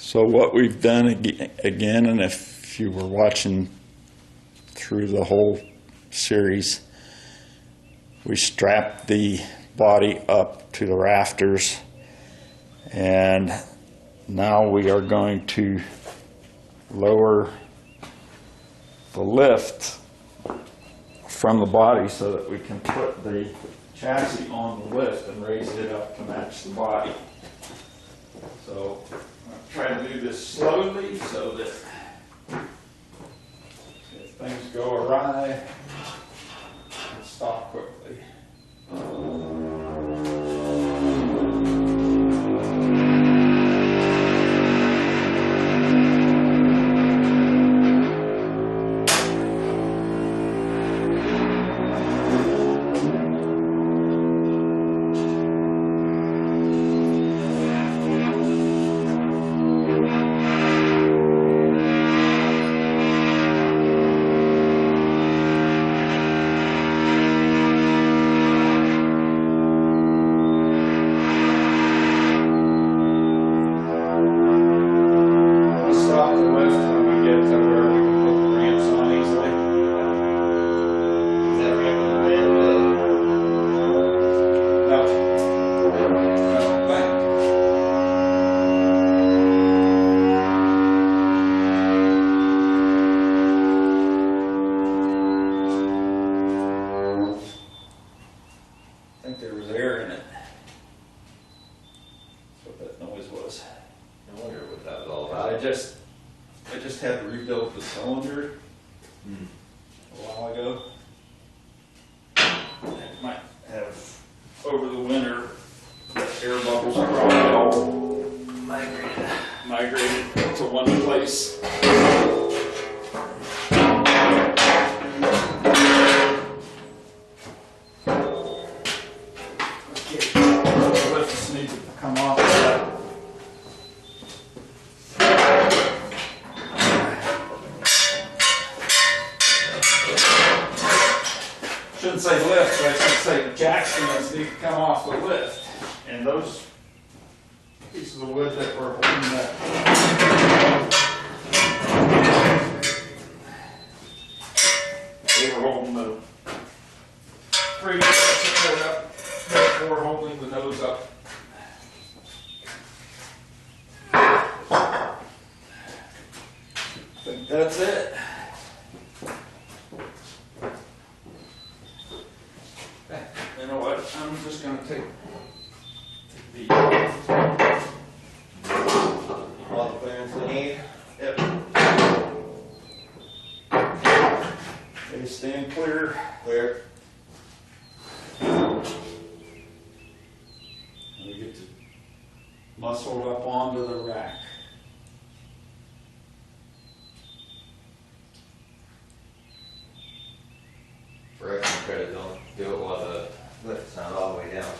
So what we've done again, and if you were watching through the whole series, we strapped the body up to the rafters, and now we are going to lower the lift from the body so that we can put the chassis on the lift and raise it up to match the body. So I'm trying to do this slowly so that if things go awry, it'll stop quickly. I think there was air in it. That's what that noise was. I wonder what that was all about. I just had to rebuild the cylinder a while ago. It might have, over the winter, the air bubbles probably all migrated to one place. Needs to come off of that. Shouldn't say lift, but I should say the jacksons need to come off the lift. And those pieces of wood that were holding that, they were holding the free support up, therefore holding the nose up. I think that's it. You know what? I'm just going to take the All the clearance we need. Yep. They stand clear. Clear. And we get to muscle up onto the rack. For extra credit, don't do it while the lift's not all the way down.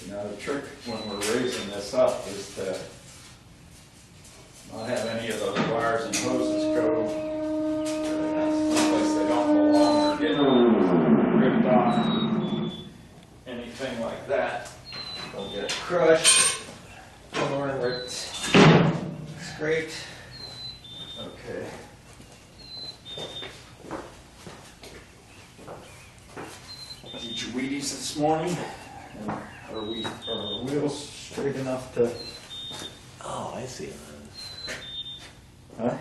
Now the trick when we're raising this up is to not have any of those wires and hoses go someplace they don't belong or get ripped off, anything like that. Don't get crushed, torn, ripped, scraped. Okay. Eat your Wheaties this morning. And are our wheels straight enough to? Oh, I see. Huh?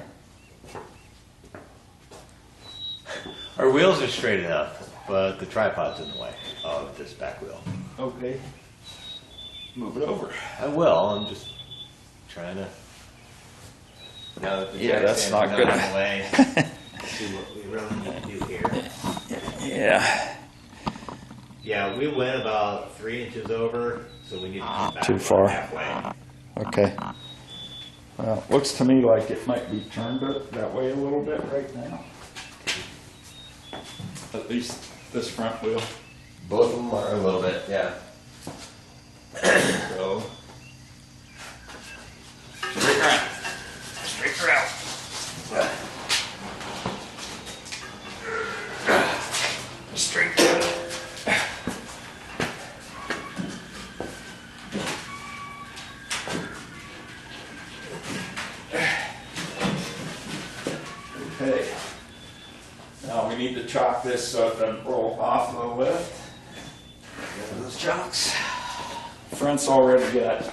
Our wheels are straight enough, but the tripod's in the way of this back wheel. Okay. Move it over. I will, I'm just trying to. Now that the Yeah, jack that's stand's not good. in the way, see what we really need to do here. Yeah. Yeah, we went about 3 inches over, so we need to come back Too about far. halfway. Okay. Well, it looks to me like it might be turned that way a little bit right now. At least this front wheel. Both of them are a little bit, yeah. lock this so it doesn't roll off the lift. Get those chocks. Front's already got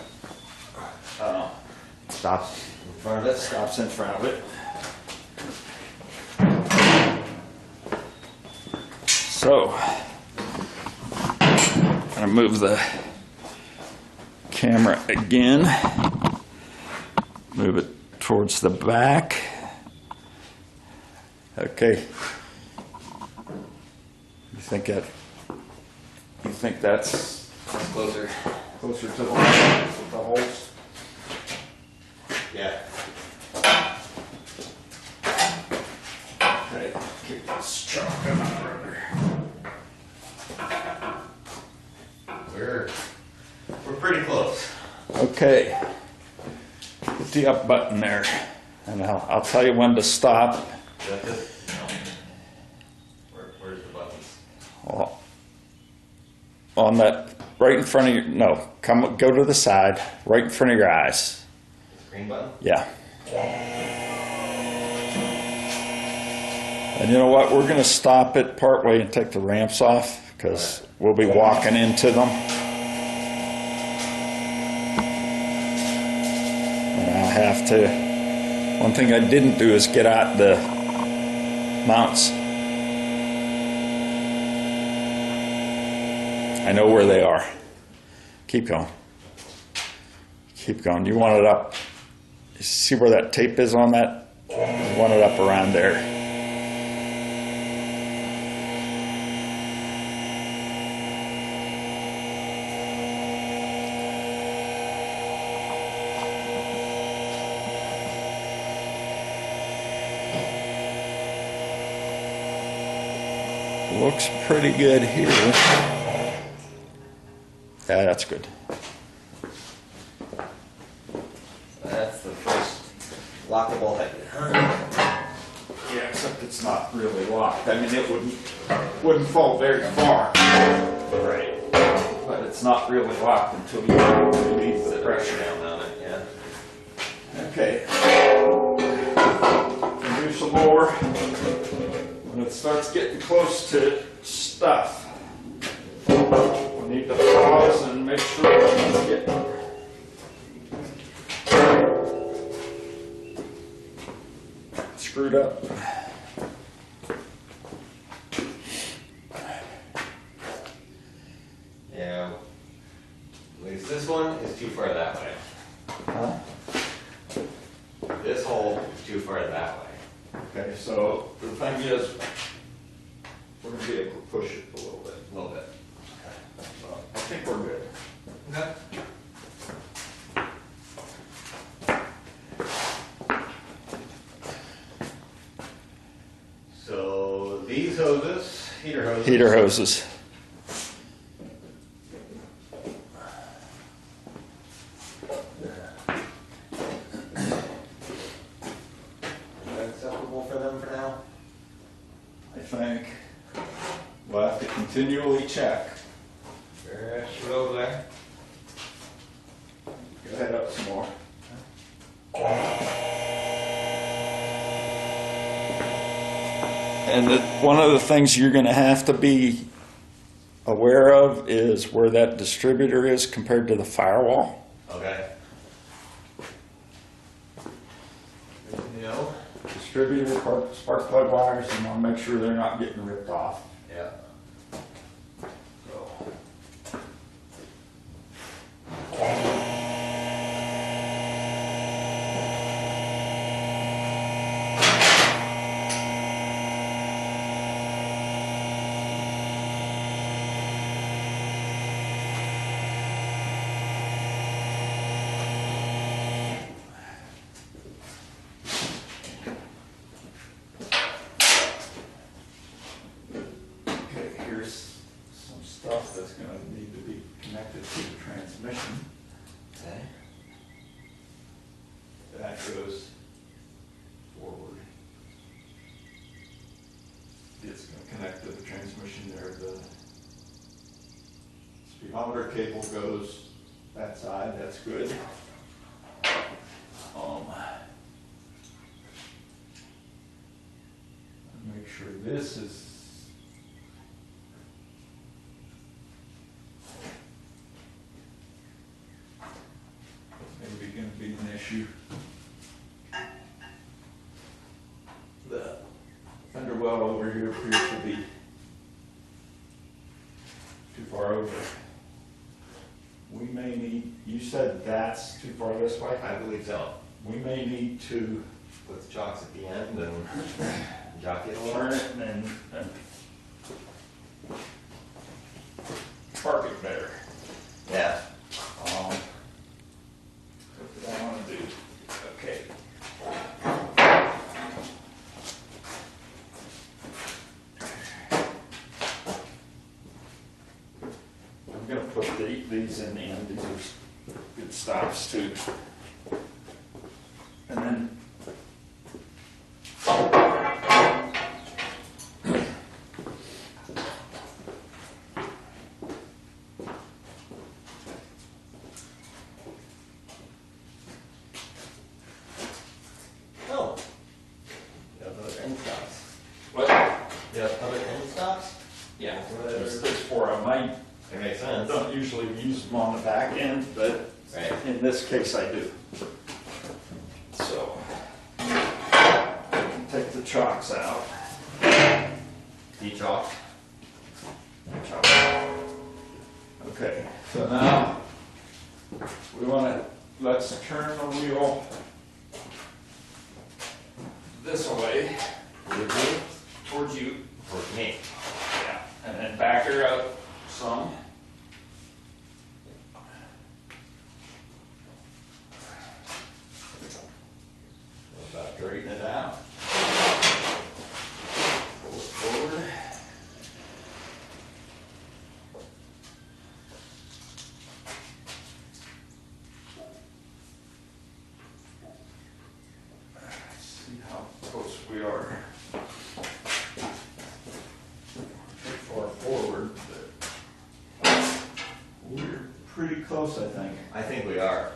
Stops in front of it. stops in front of it. So, I'm gonna move the camera again. Move it towards the back. Okay. You think that's That's closer. closer to the holes? Yeah. Okay, keep this truck in my brother. We're pretty close. Okay. Hit the up button there, and I'll tell you when to stop. Is that this? No. Where's the buttons? On that, right in front of you. No, go to the side, right in front of your eyes. This green button? Yeah. And you know what? We're going to stop it partway and take the ramps off because we'll be walking into them. And I'll have to. One thing I didn't do is get out the mounts. I know where they are. Keep going. Keep going. You want it up. You see where that tape is on that? You want it up around there. Looks pretty good here. Yeah, that's good. That's the first lockable head. Yeah, except it's not really locked. I mean, it wouldn't fall very far. Right. But it's not really locked until you relieve the pressure. Down on it, yeah. Okay. And do some more. When it starts getting close to stuff, we need to pause and make sure it's getting screwed up. Yeah. At least this one is too far that way. Huh? This hole is too far that way. Okay, so the thing is, we're going to be able to push it a little bit. A little bit. So I think we're good. Okay. So these hoses, heater hoses. Heater hoses. Is that acceptable for them for now? I think we'll have to continually check. Shoot over there. Go ahead up some more. And one of the things you're going to have to be aware of is where that distributor is compared to the firewall. Okay. Good to know. Distributor, spark plug wires, you want to make sure they're not getting ripped off. Yeah. So. Okay, here's some stuff that's going to need to be connected to the transmission. Okay. That goes forward. It's going to connect to the transmission there. The speedometer cable goes that side, that's good. Make sure this is issue. The fender well over here appears to be too far over. We may need, you said that's too far this way? I believe so. We may need to Put the chocks at the end and jockey it a turn little. it and park it better. Yeah. What did I want to do? Okay. I'm going to put these in the end. These are good stops too. And then Oh. You have other end stops. what? You have other end stops? Yeah, there's four. I might. It makes I sense. don't usually use them on the back end, but Right. in this case I do. So, take the chocks out. D-chalk. Okay, so now we want to, let's turn the wheel this way Would you? towards you. Towards me. Yeah, and then back her up some. About straighten it out. Pull it forward. See how close we are. Pretty far forward, but we're pretty close, I think. I think we are.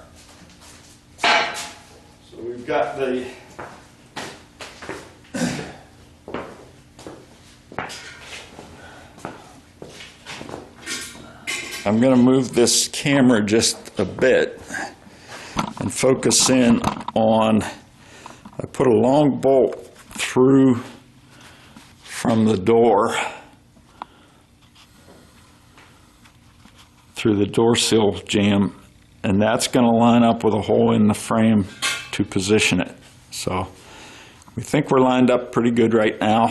So we've got the I'm going to move this camera just a bit and focus in on, I put a long bolt through from the door, through the door sill jamb, and that's going to line up with a hole in the frame to position it. So we think we're lined up pretty good right now.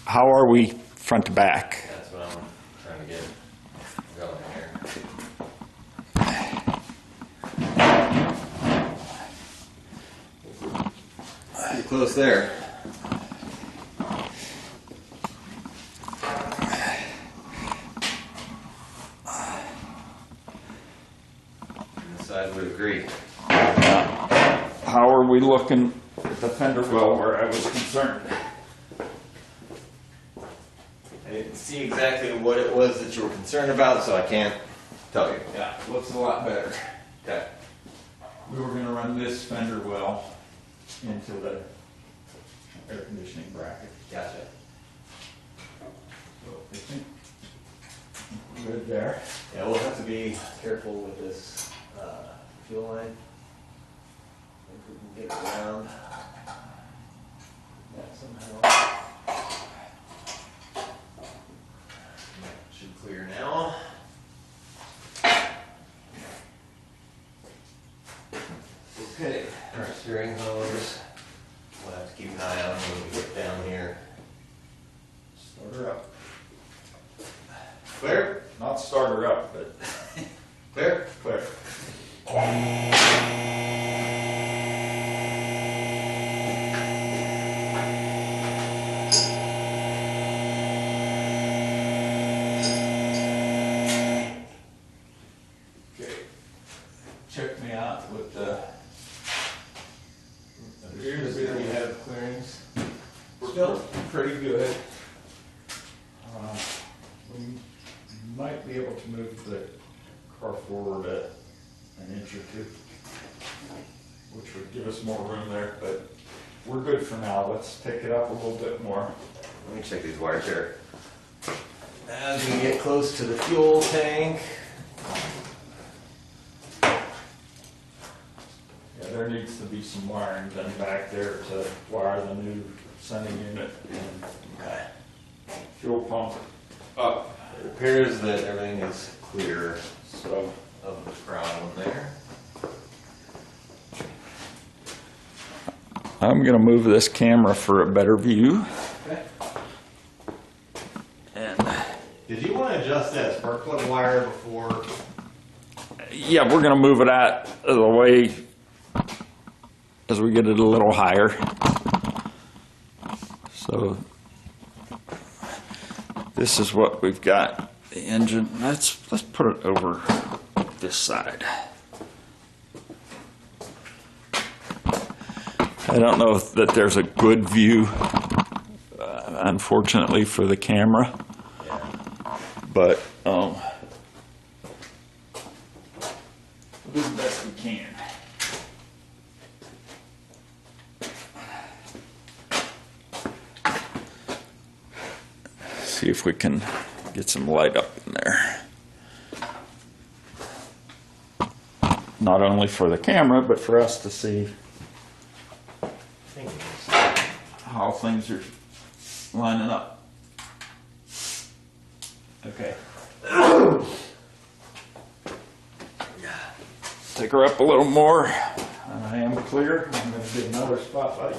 How are we front to back? That's what I'm trying to get going here. Pretty close there. This side would agree. How are we looking at the fender well where I was concerned? I didn't see exactly what it was that you were concerned about, so I can't tell you. Yeah, looks a lot better. Okay. We were gonna run this fender well into the air conditioning bracket. Gotcha. So I think we're good there. Yeah, we'll have to be careful with this fuel line. If we can get it around that somehow. That should clear now. Okay. Our steering hose. We'll have to keep an eye on when we get down here. Start her up. Clear? Not start her up, but Clear? clear. Okay. Check me out with the. Appears that we have clearance. We're still pretty good. We might be able to move the car forward an inch or two, which would give us more room there, but we're good for now. Let's take it up a little bit more. Let me check these wires here. As we get close to the fuel tank. Yeah, there needs to be some wiring done back there to wire the new sending unit and Okay. fuel pump up. It appears that everything is clear So of the problem there. I'm gonna move this camera for a better view. Okay. And Did you want to adjust that spark plug wire before? yeah, we're gonna move it out of the way as we get it a little higher. So this is what we've got. The engine. Let's put it over this side. I don't know that there's a good view, unfortunately, for the camera, but we'll do the best we can. See if we can get some light up in there. Not only for the camera, but for us to see how things are lining up. Okay. Take her up a little more, and I am clear. I'm going to get another spotlight.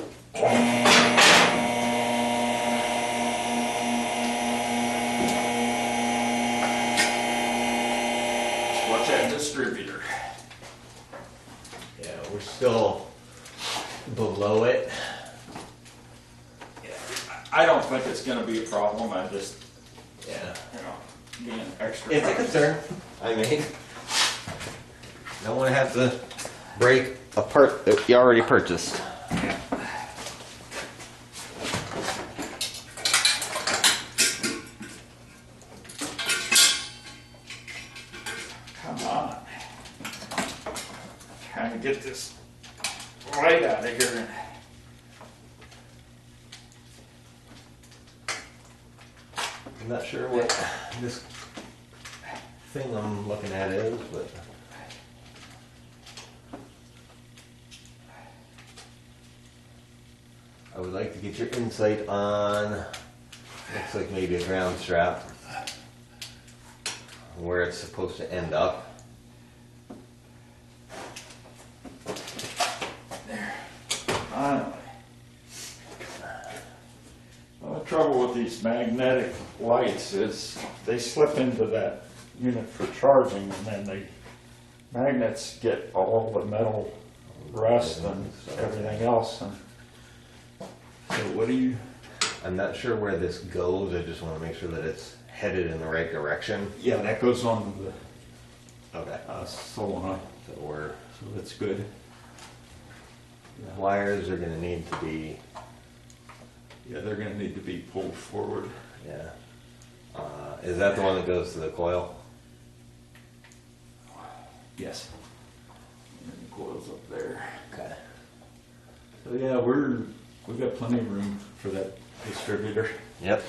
Watch that distributor. Yeah, we're still below it. I don't think it's going to be a problem. I just, Yeah. being extra. It's a concern. I mean, don't want to have to break a part that you already purchased. Come on. Trying to get this light out of here. I'm not sure what this thing I'm looking at is, but I would like to get your insight on, looks like maybe a ground strap, where it's supposed to end up. Finally. Well, the trouble with these magnetic lights is they slip into that unit for charging, and then the magnets get all the metal rust and everything else. And so what do you? I'm not sure where this goes, I just want to make sure that it's headed in the right direction. Yeah, that goes on the Okay. solenoid, So we're, so that's good. the wires are gonna need to be, Yeah, they're going to need to be pulled forward. yeah. Is that the one that goes to the coil? Yes. And the coil's up there. Okay. So yeah, we've got plenty of room for that distributor. Yep.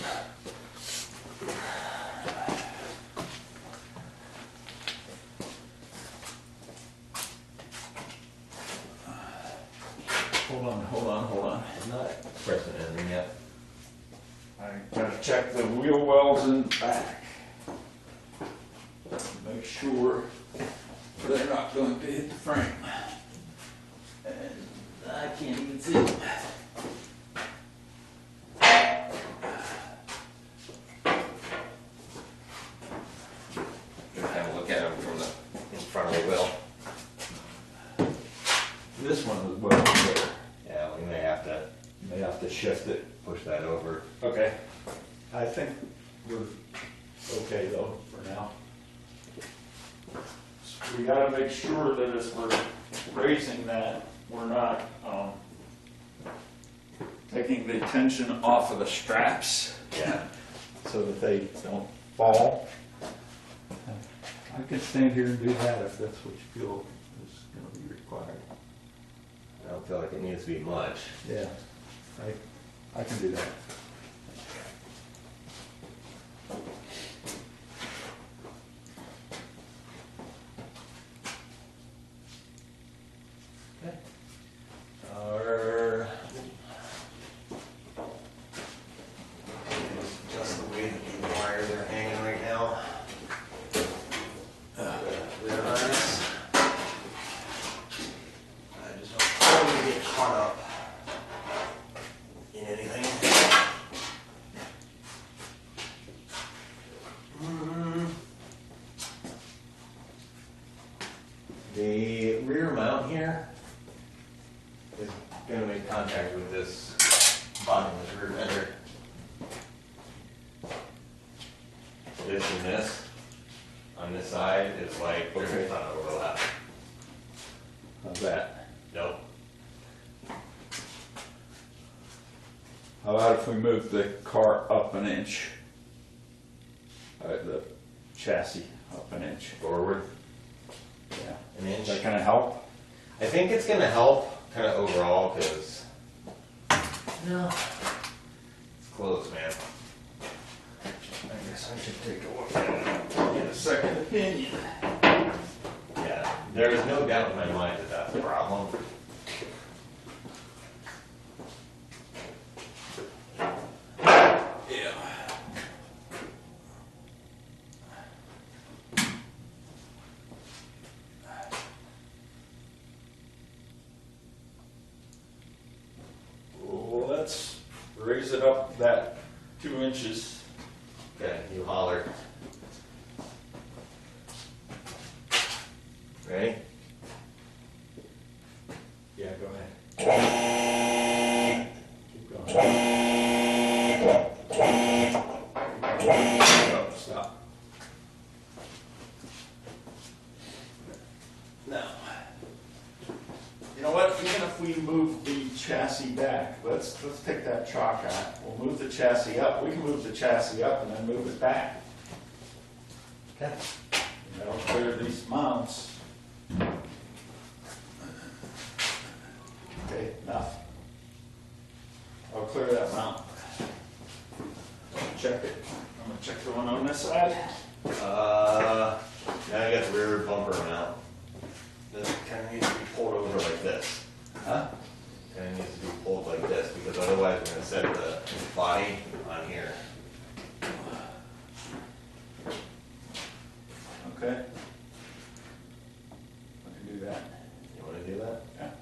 Hold on. I'm not pressing anything yet. I gotta check the wheel wells in the back. Make sure they're not going to hit the frame. And I can't even see them. Have a look at them from the, in front of the wheel. This one is well there. Yeah, we may have to May have to shift it. push that over. Okay. I think we're okay though for now. We gotta make sure that as we're raising that, we're not taking the tension off of the straps. Yeah. So that they don't fall. I can stand here and do that if that's what you feel is gonna be required. I don't feel like it needs to be much. Yeah, I can do that. Okay. The rear mount here is going to make contact with this bottom of the rear fender. This and this on this side is like there's a ton of overlap. How's that? Nope. How about if we move the car up an inch? The chassis up an inch. Forward Yeah. an inch. Is that gonna help? I think it's going to help kind of overall because no, it's close, man. I guess I should take a look at it. Get a second opinion. Yeah, there is no doubt in my mind that that's a problem. Yeah. Well, let's raise it up that 2 inches. Okay, you holler. Ready? Yeah, go ahead. Keep going. Oh, stop. Now, you know what? Even if we move the chassis back, let's take that chalk out. We'll move the chassis up. We can move the chassis up and then move it back. Okay. That'll clear these mounts. Okay, enough. I'll clear that mount. Check it. I'm gonna check the one on this side. Now I got the rear bumper mount. This kind of needs to be pulled over like this. Huh? Kind of needs to be pulled like this because otherwise we're going to set the body on here. Okay. I can do that. You want to do that? Yeah.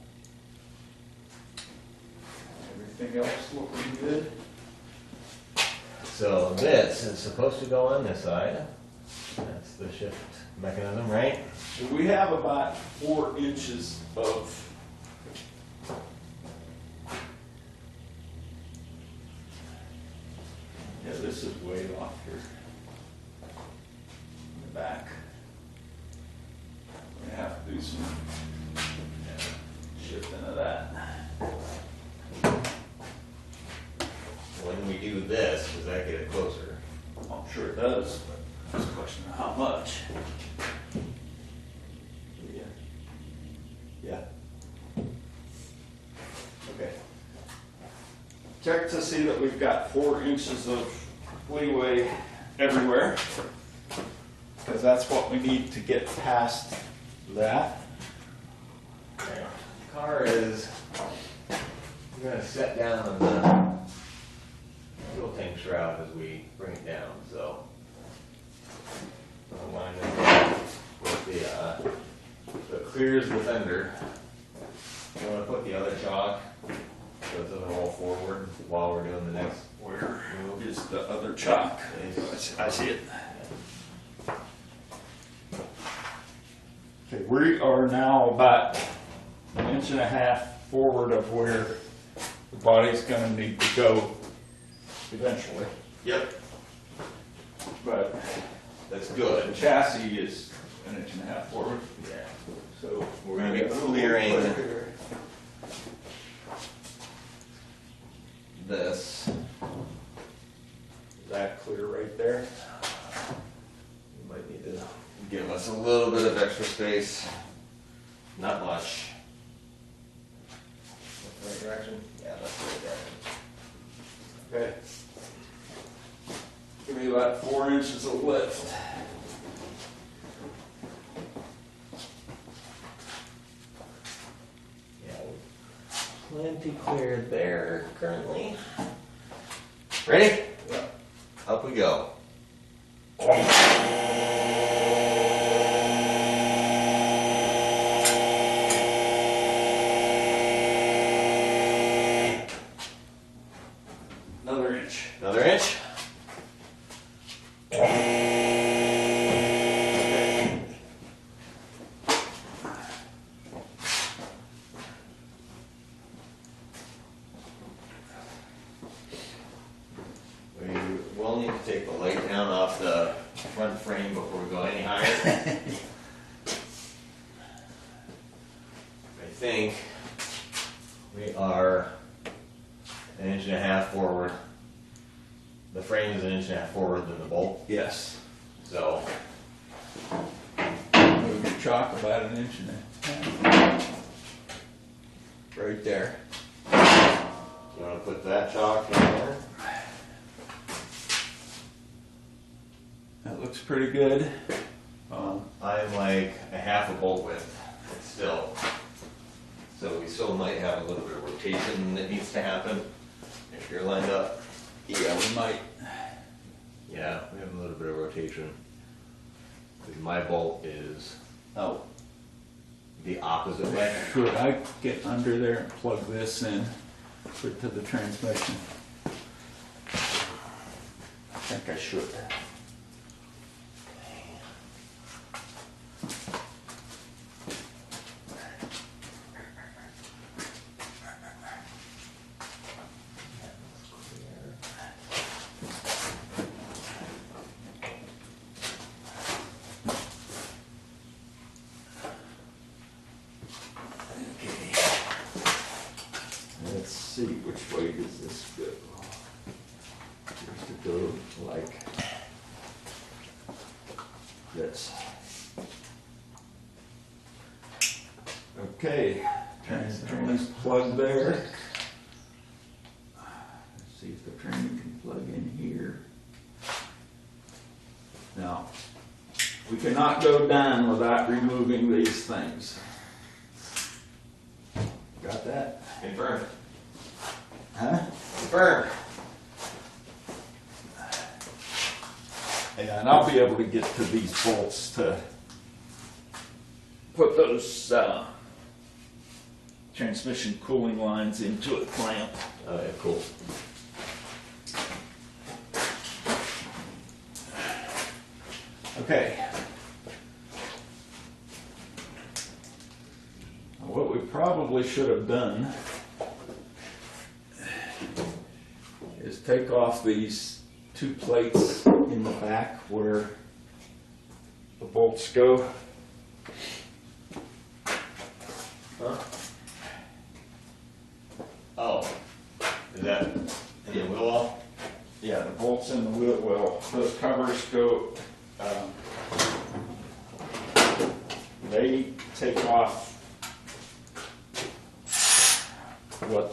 Everything else looking good? So this is supposed to go on this side. That's the shift mechanism, right? So we have about 4 inches of this is way off here. In the back. We have to do some shifting of that. When we do this, does that get it closer? I'm sure it does, but it's a question of how much. Yeah. Yeah. Okay. Check to see that we've got 4 inches of leeway everywhere, because that's what we need to get past that. Okay. Car is, we're going to set down the fuel tank shroud as we bring it down, so I'll line it up with so it clears the fender. You want to put the other chalk so it doesn't roll forward while we're doing the next Where is the other chalk? I see it. Okay, we are now about 1.5 inches forward of where the body's gonna need to go eventually. Yep, But that's the good. chassis is 1.5 inches forward, Yeah. so We're going to be clearing this. Is that clear right there? You might need to give us a little bit of extra space. Not much. That's the right direction? Yeah, that's the right direction. Okay. Give me about 4 inches of lift. Yeah, plenty clear there currently. Ready? Yep. Up we go. Another inch. Another inch. chalk about 1.5 inches. Right there. You want to put that chalk in there? That looks pretty good. I'm like a half a bolt width still. So we still might have a little bit of rotation that needs to happen if you're lined up. Yeah, we might. Yeah, we have a little bit of rotation. 'Cause my bolt is the opposite way. Could I get under there and plug this in, put it to the transmission? I think I should. Let's see, which way does this go? Seems to go like this. Okay, train is plugged there. Let's see if the train can plug in here. Now, we cannot go down without removing these things. Got that? Confirmed. Huh? Confirmed. Yeah, and I'll be able to get to these bolts to put those transmission cooling lines into a clamp. Oh yeah, cool. Okay. What we probably should have done is take off these 2 plates in the back where the bolts go. Huh? Oh, is that in the wheel well? Yeah, the bolts in the wheel well. Those covers go, they take off what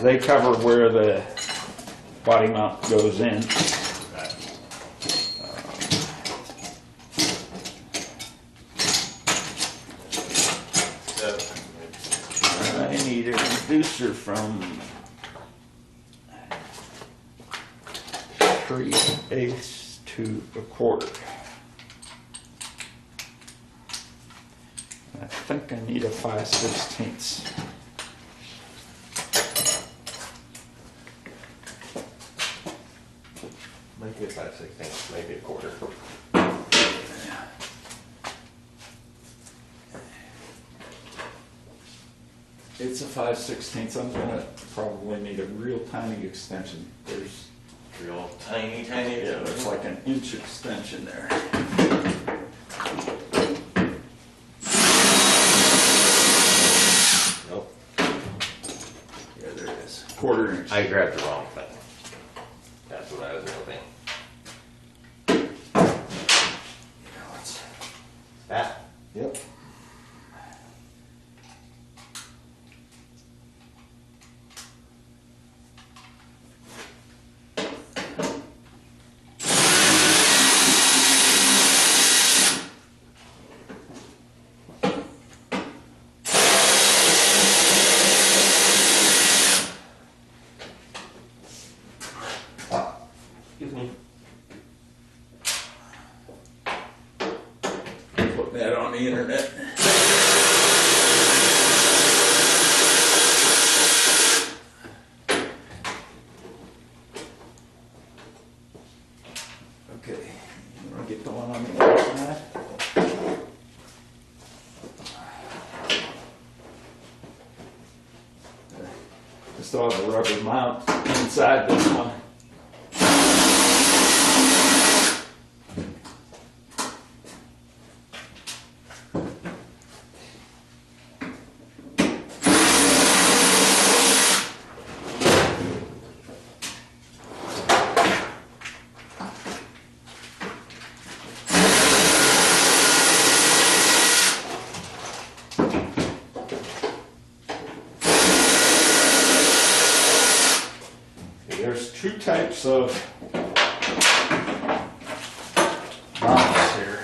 they cover where the body mount goes in. I need a reducer from 3/8 to 1/4. I think I need a 5/16. Might be a 5/16, maybe a 1/4. It's a 5/16. I'm gonna probably need a real tiny extension. There's Real tiny, tiny. Yeah, there's like an inch extension there. Nope. Yeah, there it is. 1/4 inch. I grabbed the wrong thing. That's what I was hoping. That? Yep. Excuse me. Put that on the internet. Okay, you want to get the one on the other side? I still have a rubber mount inside this one. there's two types of mounts here.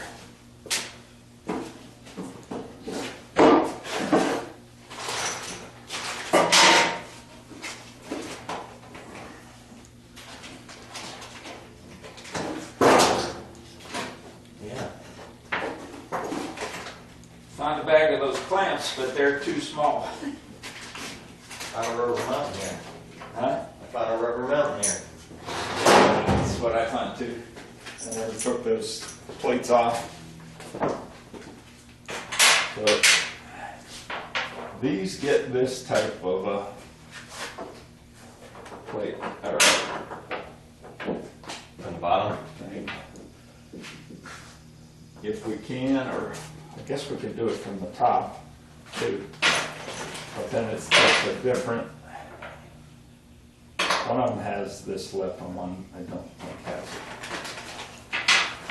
Yeah. Found a bag of those clamps, but they're too small. Found a rubber mountain here. Huh? I found a rubber mountain here. That's what I found too. I never took those plates off. So these get this type of a plate or On the bottom. thing. If we can, or I guess we could do it from the top too. But then it's just a different. One of them has this lip and one I don't think has it.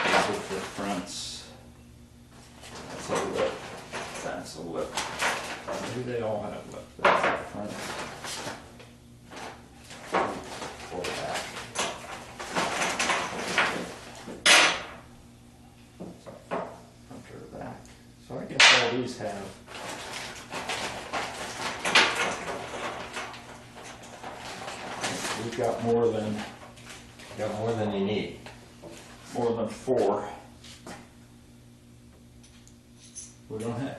These are the fronts. That's a lip. That's a lip. Maybe they all have lip. That's the front. Or the back. Front or the back. So I guess all these have. We've got more than Got more than you need. 4. We don't have.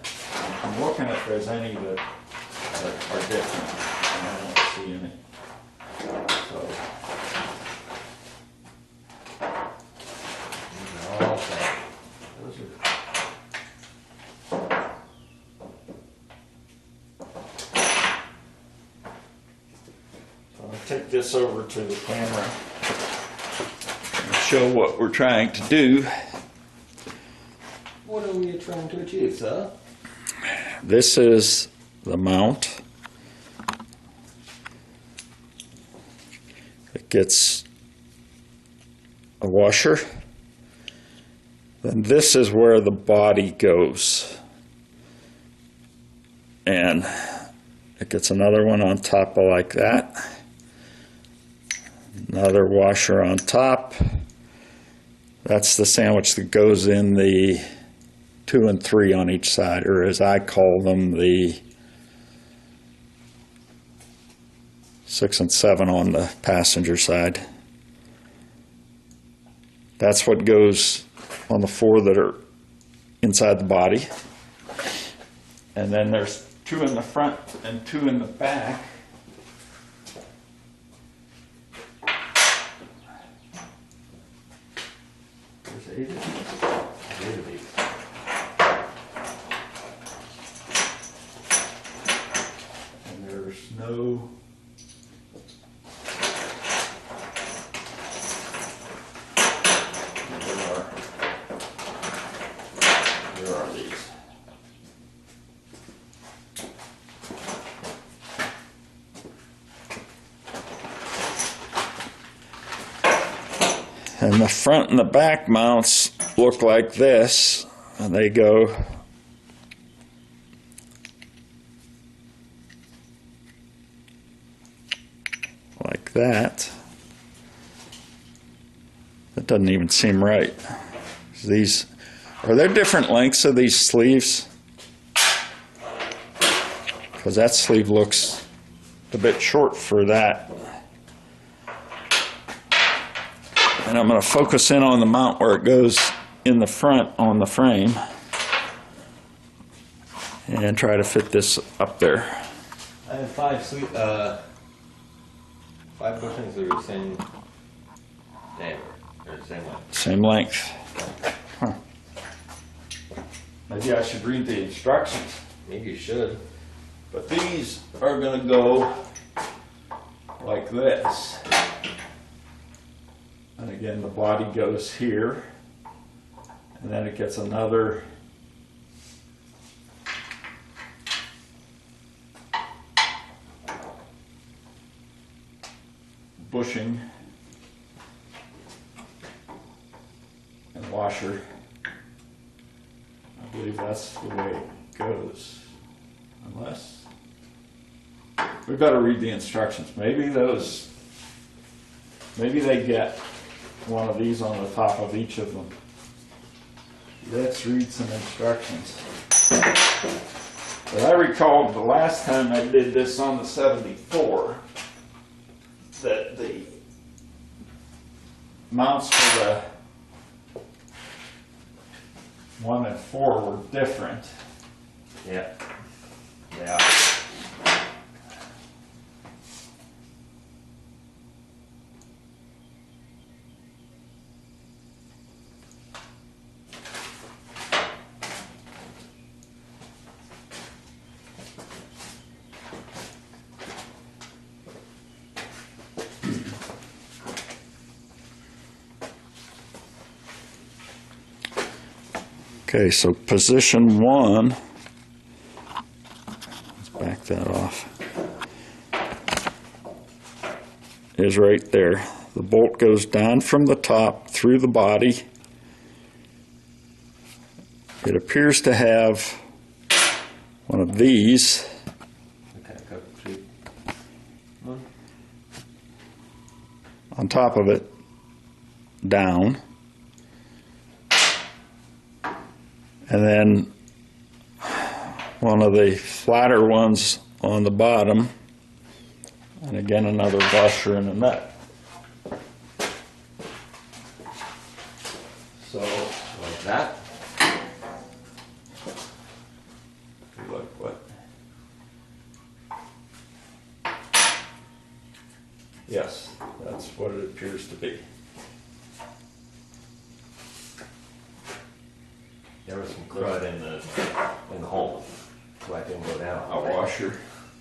I'm looking if there's any that are different, and I don't see any. So All set. those are. So I'll take this over to the camera and show what we're trying to do. What are we trying to achieve, sir? This is the mount. It gets a washer. Then this is where the body goes. And it gets another one on top of like that. Another washer on top. That's the sandwich that goes in the 2 and 3 on each side, or as I call them, the 6 and 7 on the passenger side. That's what goes on the 4 that are inside the body. And then there's 2 in the front and 2 in the back. There's 8 of these. 8 of these. And there's no. Where are these? And the front and the back mounts look like this, and they go like that. That doesn't even seem right. These, are there different lengths of these sleeves? Because that sleeve looks a bit short for that. And I'm going to focus in on the mount where it goes in the front on the frame and try to fit this up there. I have 5 bushings that are the same diameter, or the same length. Same length. Huh. Maybe I should read the instructions. Maybe you should. But these are going to go like this. And again, the body goes here. And then it gets another bushing and washer. I believe that's the way it goes. Unless, we better read the instructions. Maybe those Maybe they get one of these on the top of each of them. Let's read some instructions. But I recall the last time I did this on the 74, that the mounts for the 1 and 4 were different. Yeah. Yeah. Okay, so position 1, let's back that off, is right there. The bolt goes down from the top through the body. It appears to have one of these on top of it, down. And then one of the flatter ones on the bottom, and again another washer and a nut. So Like that? look what. Yes, that's what it appears to be. There was some crud in the hole, so I didn't go down. A washer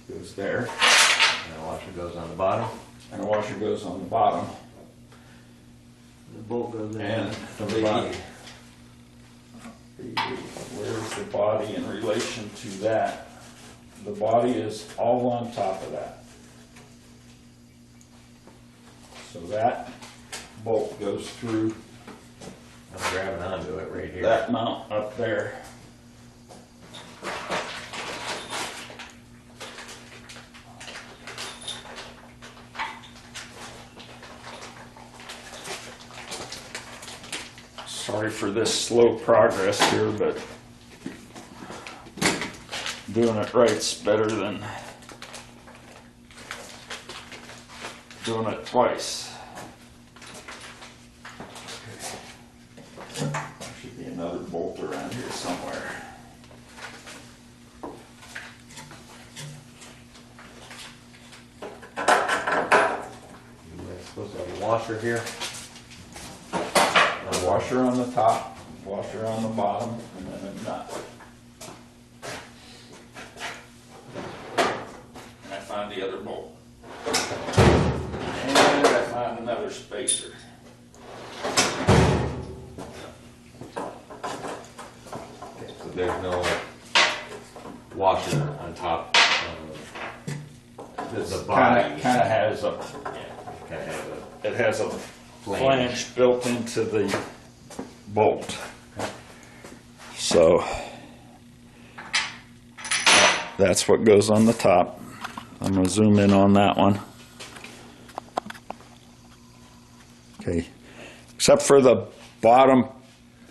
goes there, And the washer goes on the bottom. and a washer goes on the bottom. The bolt goes in. And from the the body. Where's the body in relation to that? The body is all on top of that. So that bolt goes through I'm grabbing onto it right here. that mount up there. Sorry for this slow progress here, but doing it right's better than doing it twice. There should be another bolt around here somewhere. You're supposed to have a washer here. A washer on the top, washer on the bottom, and then a nut. And I found the other bolt. And I found another spacer. So there's no washer on top of This the body. kind of has a, Kind of have a it has a flange. flange built into the bolt. So that's what goes on the top. I'm going to zoom in on that one. Okay, except for the bottom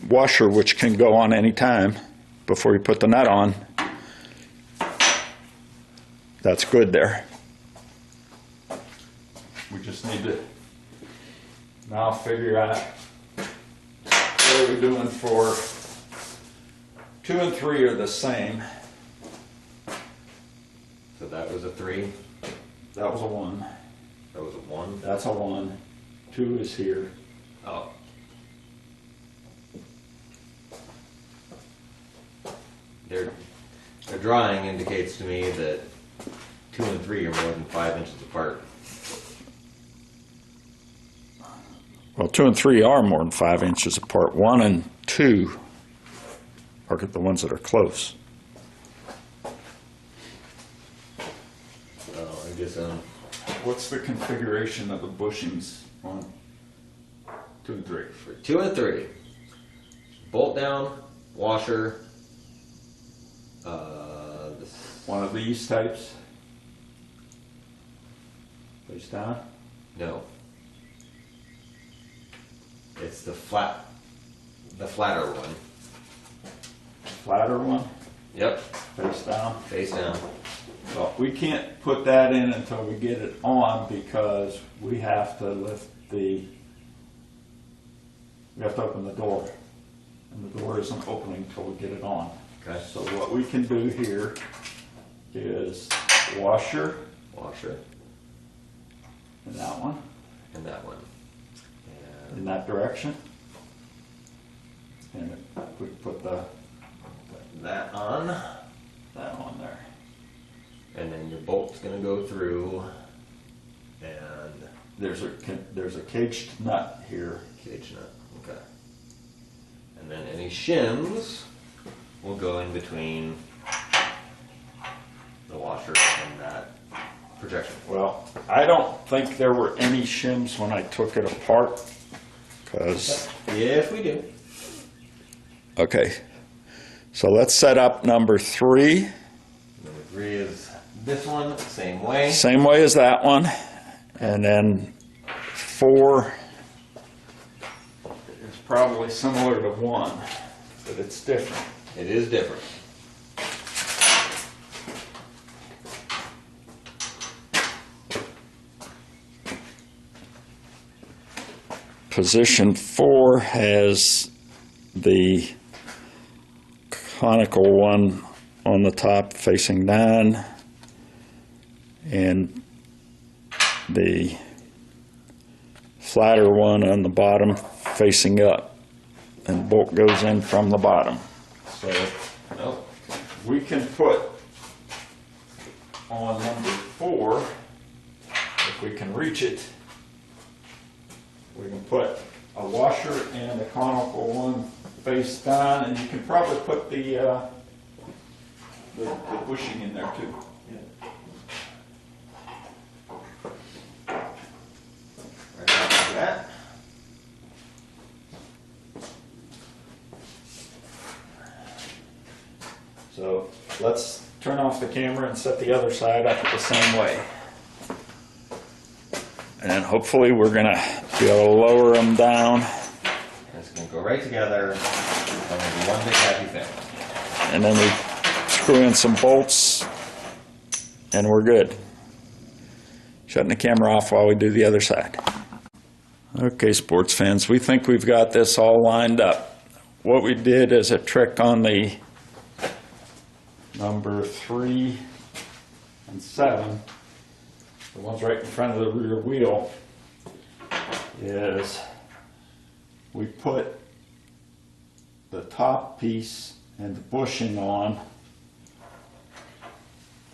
washer, which can go on any time before you put the nut on. That's good there. We just need to now figure out what are we doing for 2 and 3 are the same. So that was a 3. That was a 1. That was a 1. That's a 1. 2 is here. Oh. Their drawing indicates to me that 2 and 3 are more than 5 inches apart. Well, 2 and 3 are more than 5 inches apart. 1 and 2 are the ones that are close. So I guess What's the configuration of the bushings on 2 and 3? for 2 and 3, bolt down, washer. This, One of these types? Face down? no, It's the flatter one. Flatter one, Yep, face down. face down. Well, we can't put that in until we get it on because we have to we have to open the door. And the door isn't opening until we get it on. Okay. So what we can do here is washer Washer in that one, and that one. in that direction. And we put That on, that on there. and then your bolt's gonna go through, and There's a caged nut here. cage nut. Okay. And then any shims will go in between the washer and that projection. Well, I don't think there were any shims when I took it apart, because, Yes, we do. okay. So let's set up number 3, Number 3 is this one, same way. same way as that one. And then 4 is probably similar to 1, but it's different. It is different. Position 4 has the conical one on the top facing down, and the flatter one on the bottom facing up, and bolt goes in from the bottom. So Oh, we can put on number 4, if we can reach it, we can put a washer and a conical one face down, and you can probably put the bushing in there too. right after that. So let's turn off the camera and set the other side up the same way. And then hopefully we're gonna be able to lower them down, And it's gonna go right together. It's gonna be one big happy family. and then we screw in some bolts, and we're good. Shutting the camera off while we do the other side. Okay, sports fans, we think we've got this all lined up. What we did is a trick on the number 3 and 7, the ones right in front of the rear wheel, is we put the top piece and the bushing on,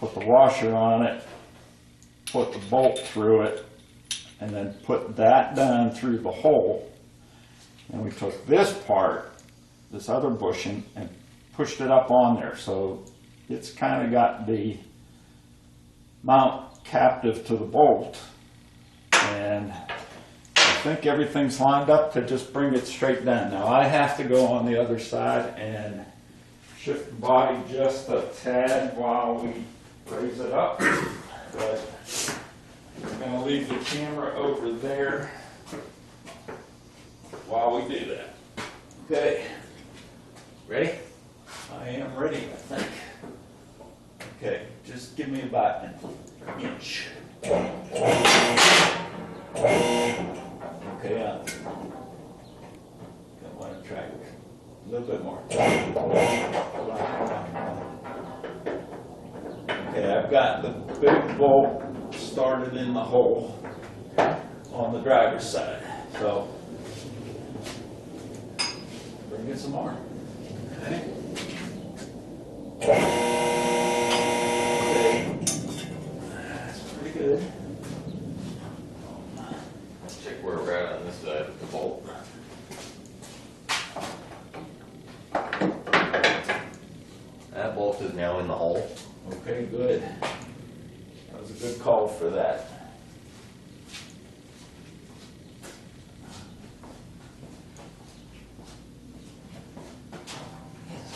put the washer on it, put the bolt through it, and then put that down through the hole. And we took this part, this other bushing, and pushed it up on there. So it's kind of got the mount captive to the bolt. And I think everything's lined up to just bring it straight down. Now I have to go on the other side and shift the body just a tad while we raise it up. But I'm going to leave the camera over there while we do that. Okay, Ready? I am ready, I think. Okay, just give me about an inch. Okay, I want to try a little bit more. Okay, I've got the big bolt started in the hole on the driver's side. So, bring in some more. Okay. That's pretty good. Let's check where we're at on this side with the bolt. That bolt is now in the hole. Okay, good. That was a good call for that.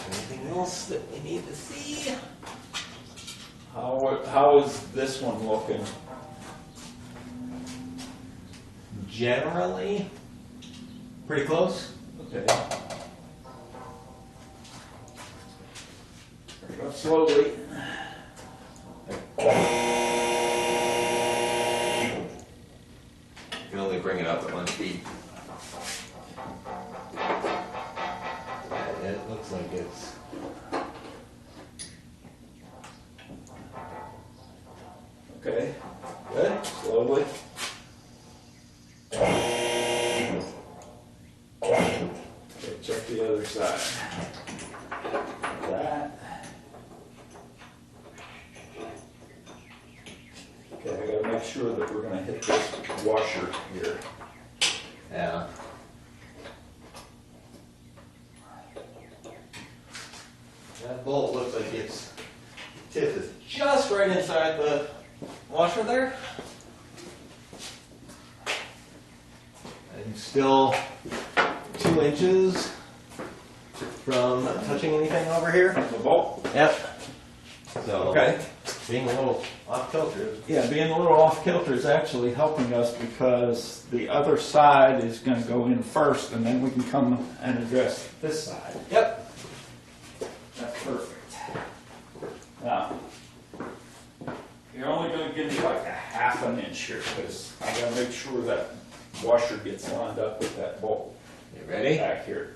Anything else that we need to see? How is this one looking? Generally, Pretty close. Okay. Bring it up slowly. You can only bring it up at 1 speed. It looks like it's. Okay, good, slowly. Okay, check the other side. That. Okay, I gotta make sure that we're gonna hit this washer here. Yeah. That bolt looks like its tip is just right inside the washer there. And still 2 inches from touching anything over here. The bolt? Yep. So, Okay. being a little off kilter. Yeah, being a little off kilter is actually helping us because the other side is gonna go in first and then we can come and address this side. Yep. That's perfect. Now, you're only gonna give me like a half an inch here because I gotta make sure that washer gets lined up with that bolt You ready? back here.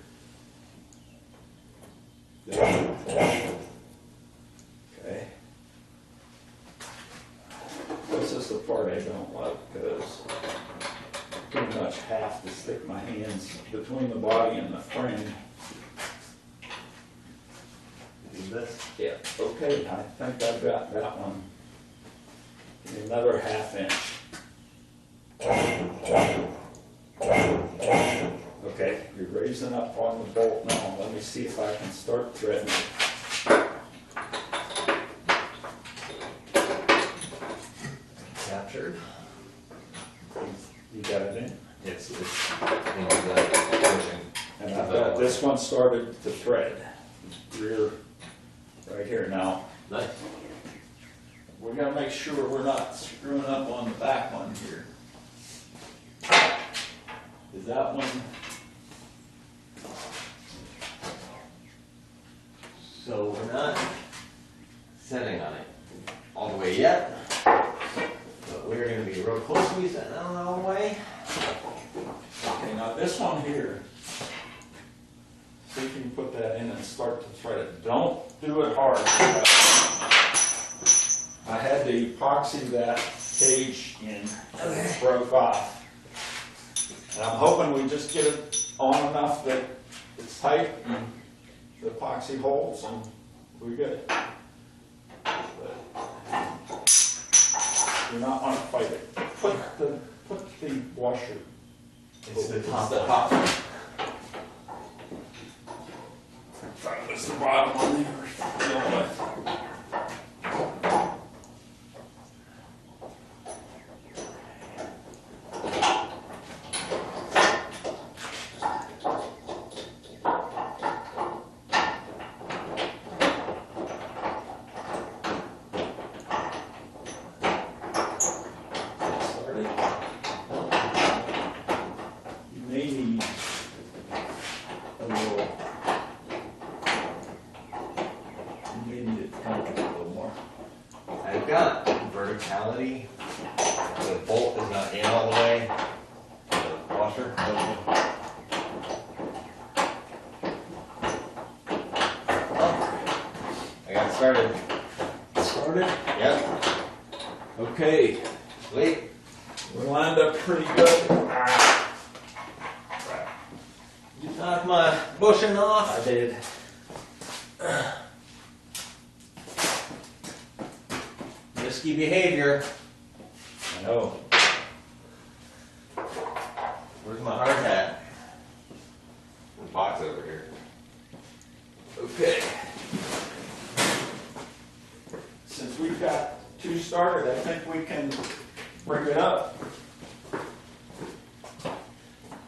Okay. This is the part I don't like because I pretty much have to stick my hands between the body and the frame. Do this. Yeah, okay, I think I've got that one. Give me another half inch. Okay, you're raising up on the bolt now. Let me see if I can start threading it. Captured. You got it in? It's into the pushing. And I've got this one started to thread. Rear, right here now. Nice. We're gonna make sure we're not screwing up on the back one here. Is that one? So we're not setting on it all the way yet, but we're going to be real close to be setting on it all the way. Okay, now this one here, see if you can put that in and start to thread it. Don't do it hard. I had to epoxy that cage in and it broke off. And I'm hoping we just get it on enough that it's tight and the epoxy holds and we're good. But you're not on to fight it. Put the washer. It's the top. The top. That was the bottom one there. I've got verticality. The bolt is not in all the way. The washer. I got it started. Started? Yep. Okay, Sweet. we're lined up pretty good. You knocked my bushing off. I did. Risky behavior. I know. Where's my hard hat? The box over here. Okay. Since we've got two started, I think we can bring it up.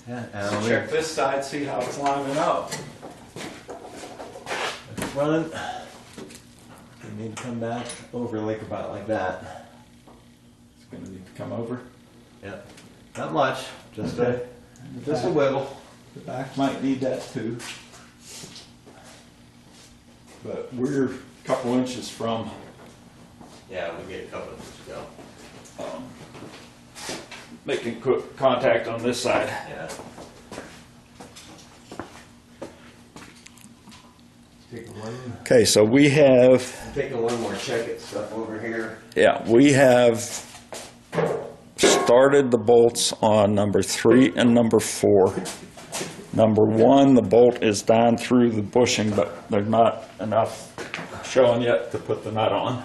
Yeah, Check this side, see how it's lining up. Front. You need to come back over like about like that. It's going to need to come over. Yep. Not much. Just Okay. a wiggle. The back might need that too. But we're a couple inches from Yeah, we get a couple of inches to go. making contact on this side. Yeah. Taking one. Okay, so we have, Taking one more check at stuff over here. yeah, we have started the bolts on number 3 and number 4. Number 1, the bolt is down through the bushing, but there's not enough showing yet to put the nut on.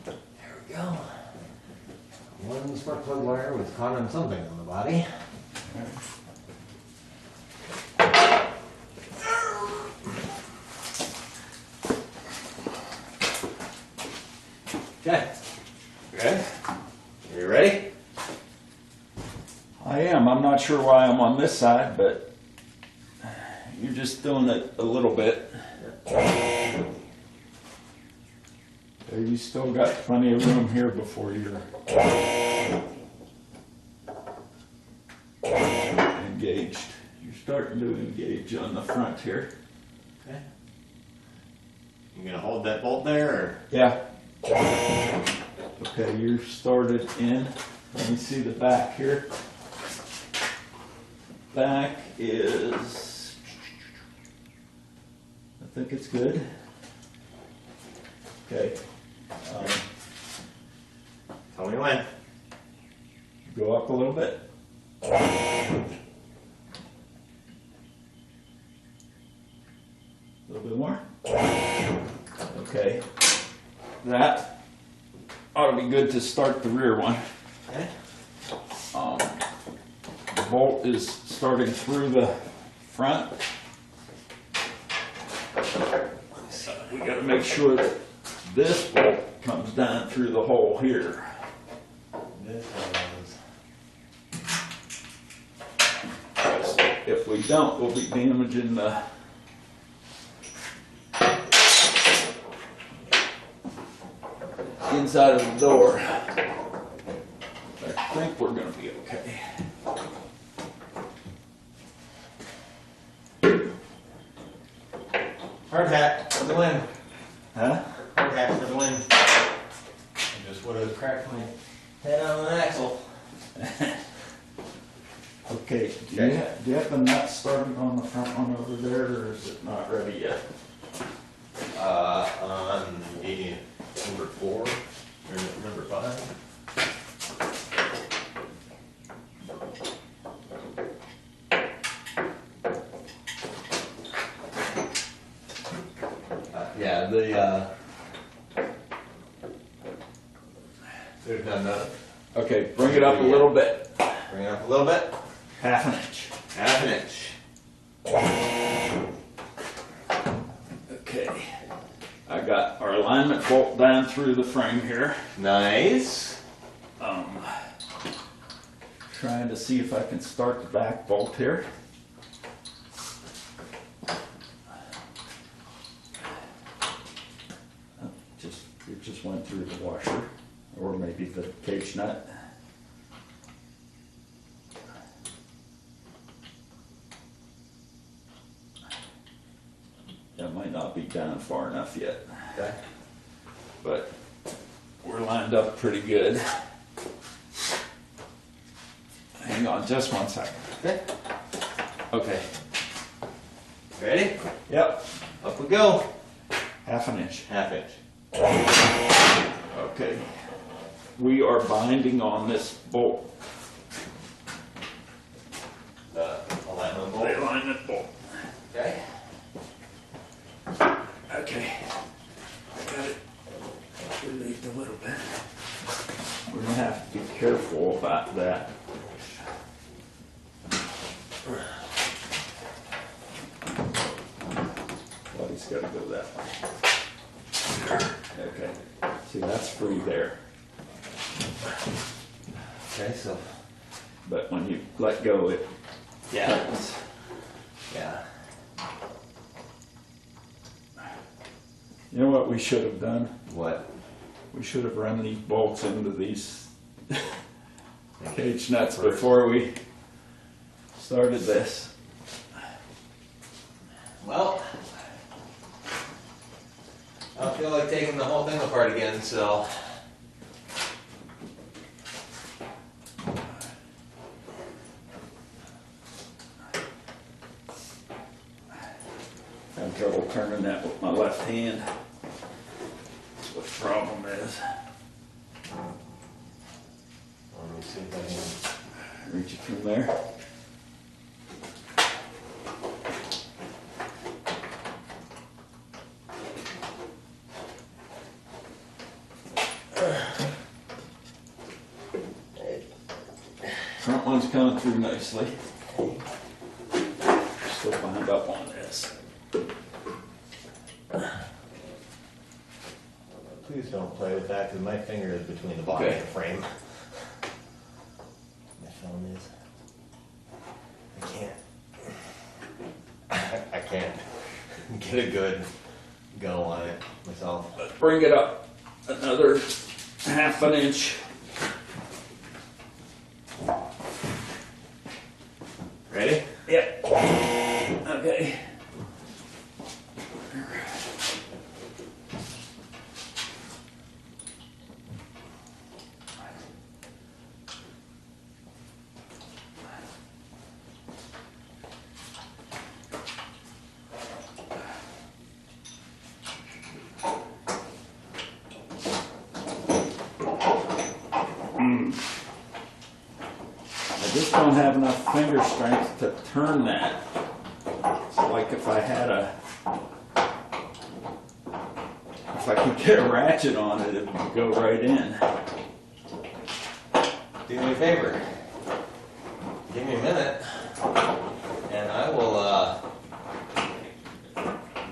There we go. One spark plug wire with condom something on the body. Okay. Okay. You ready? I am. I'm not sure why I'm on this side, but you're just doing it a little bit. You still got plenty of room here before you're engaged. You're starting to engage on the front here. Okay. You gonna hold that bolt there, or? Yeah. Okay, you're started in. Let me see the back here. Back is, I think it's good. Okay. Tell me when. Go up a little bit. A little bit more. Okay. That ought to be good to start the rear one. Okay. The bolt is starting through the front. We got to make sure that this bolt comes down through the hole here. This one's. If we don't, we'll be damaging the inside of the door. I think we're going to be okay. Hard hat for the win. Huh? Hard hat for the win. I just would have cracked my head on an axle. Okay, do you have the nut started on the front one over there, or is it not ready yet? On maybe number 4 or number 5. Yeah, there's none done. Okay, bring it up a little bit. Bring it up a little bit. Half an inch. Half an inch. Okay. I got our alignment bolt down through the frame here. Nice. Trying to see if I can start the back bolt here. It just went through the washer, or maybe the cage nut. That might not be down far enough yet, Okay. but we're lined up pretty good. Hang on just one second. Okay. Okay. Ready? Yep. Up we go. Half an inch. Half inch. Okay. We are binding on this bolt. The alignment bolt. The alignment bolt. Okay. Okay. I got it relieved a little bit. We're gonna have to be careful about that. Well, he's gotta go that way. Okay. See, that's free there. Okay, so. But when you let go, it Yeah. tightens. Yeah. You know what we should have done? What? We should have run these bolts into these Make cage nuts before we started this. Well, I don't feel like taking the whole thing apart again, so. Have trouble turning that with my left hand. That's what the problem is. Let me see if I can. Reach it from there. Front one's coming through nicely. Still behind up on this. Please don't play with that because my finger is between the body and the frame. My phone is. I can't get a good go on it myself. Let's bring it up another half an inch. Ready? Yep. Okay. I just don't have enough finger strength to turn that. So like if I had if I could get a ratchet on it, it would go right in. Do me a favor. Give me a minute, and I will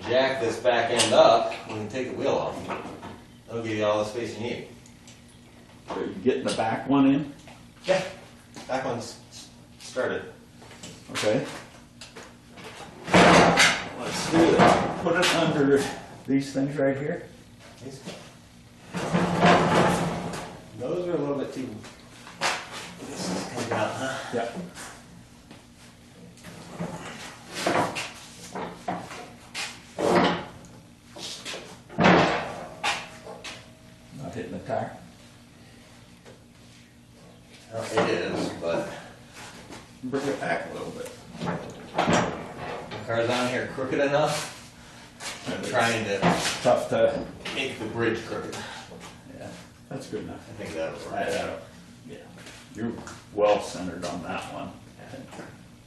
jack this back end up and take the wheel off. That'll give you all the space you need. So you getting the back one in? Yeah, back one's started. Okay. Let's do it. Put it under these things right here. Those are a little bit too. This is coming out, huh? Yeah. Not hitting the tire. Well, it is, but Bring it back a little bit. the car's on here crooked enough. I'm trying to Tough to. make the bridge crooked. Yeah, that's good enough. I think that'll work. Yeah, you're well centered on that one.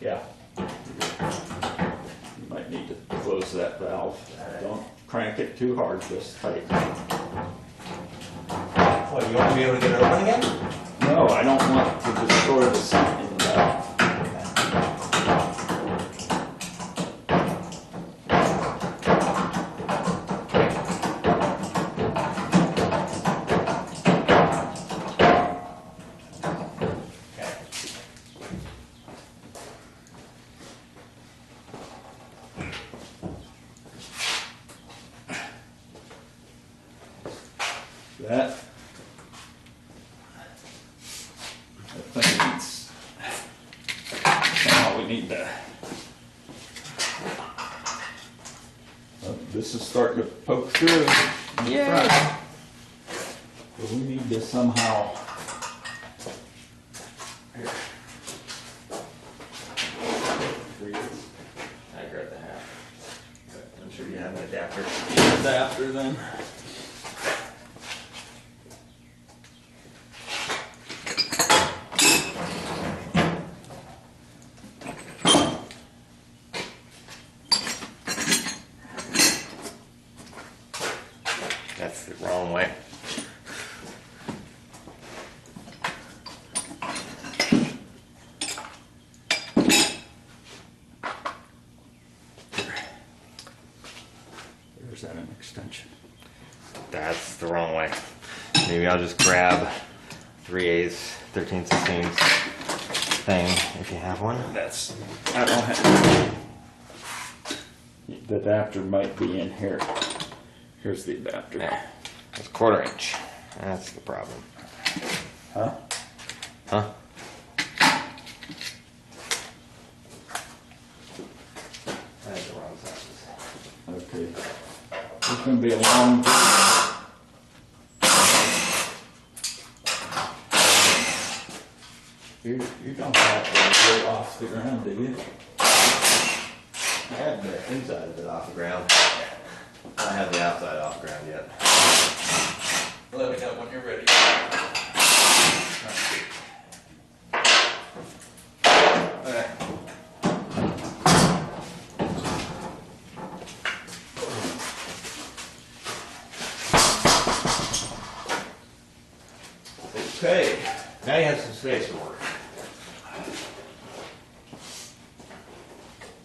Yeah. You might need to close that valve. Don't crank it too hard, just tight. What, you want to be able to get it open again? No, I don't want to destroy the something. That. I think it's somehow we need to. This is starting to poke through in the front. So we need to somehow. Here. I grabbed the half. I'm sure you have an adapter. Adapter then. That's the wrong way. There's that an extension. That's the wrong way. Maybe I'll just grab 3/8, 13/16 thing if you have one. That's, I don't have, the adapter might be in here. Here's the adapter. Yeah, it's 1/4 inch. That's the problem. Huh? Huh? going to be a long video. You don't have to go off the ground, do you? I have the inside of it off the ground. I don't have the outside off the ground yet. Let me know when you're ready. Okay, now you have some space to work.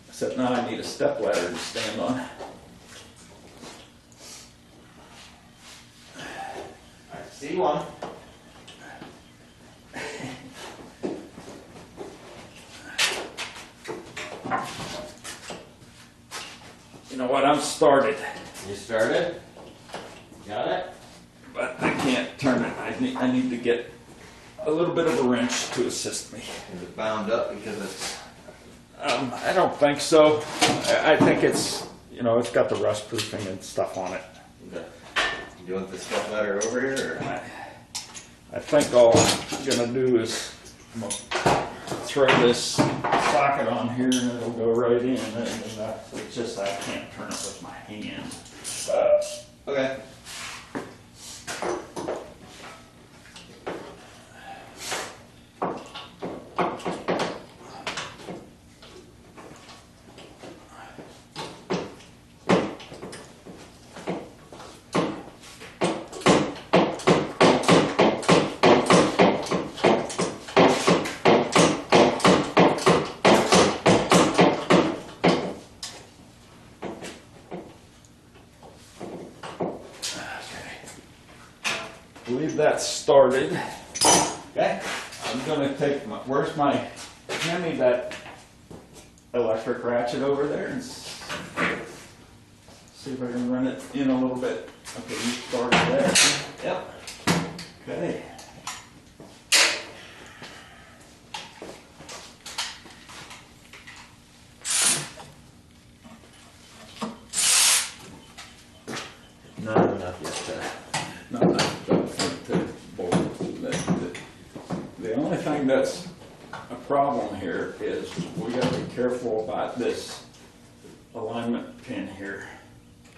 Except now I need a step ladder to stand on. I see one. You know what? I'm started, You started? Got it? but I can't turn it. I need to get a little bit of a wrench to assist me. Is it bound up because it's... I don't think so. I think it's, you know, it's got the rust proofing and stuff on it. Okay. You want the step ladder over here? Or? I think all I'm gonna do is I'm gonna throw this socket on here and it'll go right in. And that's, it's just I can't turn it with my hand. Okay. I believe that's started. Okay. I'm gonna take my, hand me that electric ratchet over there and see if I can run it in a little bit. Okay, you started there. Yep. Okay. Not enough yet. No, the only thing that's a problem here is we gotta be careful about this alignment pin here.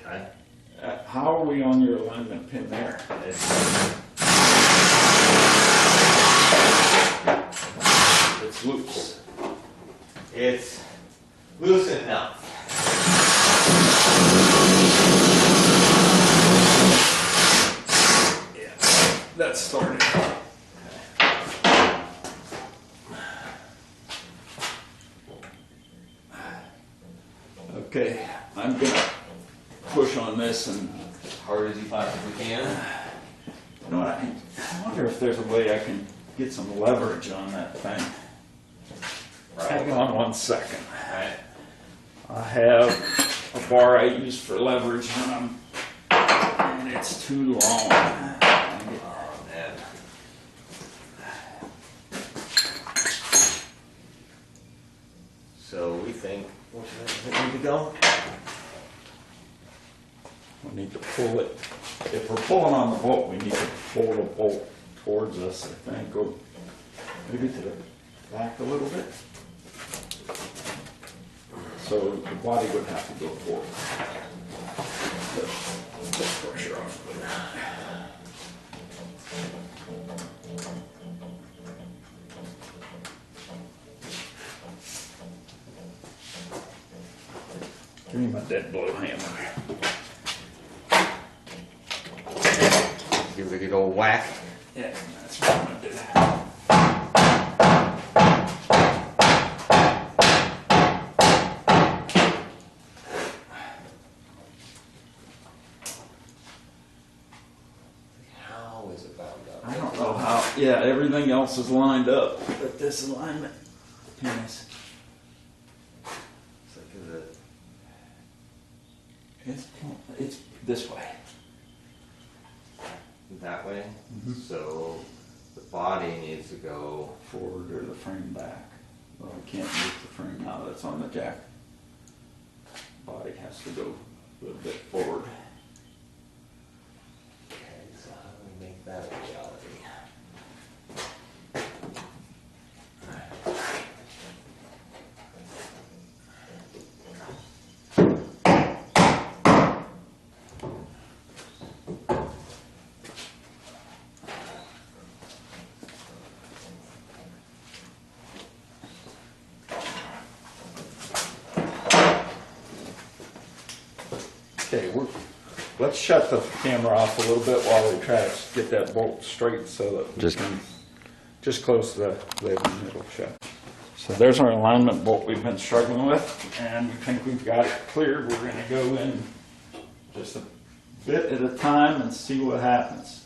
Okay. How are we on your alignment pin there? It's loose. It's loose enough. Yeah, that's started. Okay, I'm gonna push on this and, As hard as you possibly can. you know what, I wonder if there's a way I can get some leverage on that thing. Hang on 1 second. Alright. I have a bar I use for leverage when and it's too long. Oh man. So we think, which way does it need to go? We need to pull it. If we're pulling on the bolt, we need to pull the bolt towards us, I think, or maybe to the back a little bit. So the body would have to go forward. Put pressure off. Give me my dead blow hammer. Give it a good old whack. Yeah, that's what I'm gonna do. How is it bound up? I don't know how. Yeah, everything else is lined up, but this alignment pin is. It's like, is it? It's this way. That way? Mhm. So the body needs to go. Forward or the frame back. Well, we can't move the frame now that's on the jack. Body has to go a little bit forward. that a reality. Okay, let's shut the camera off a little bit while we try to get that bolt straight so that we can just close the lid and it'll shut. So there's our alignment bolt we've been struggling with, and we think we've got it cleared. We're going to go in just a bit at a time and see what happens.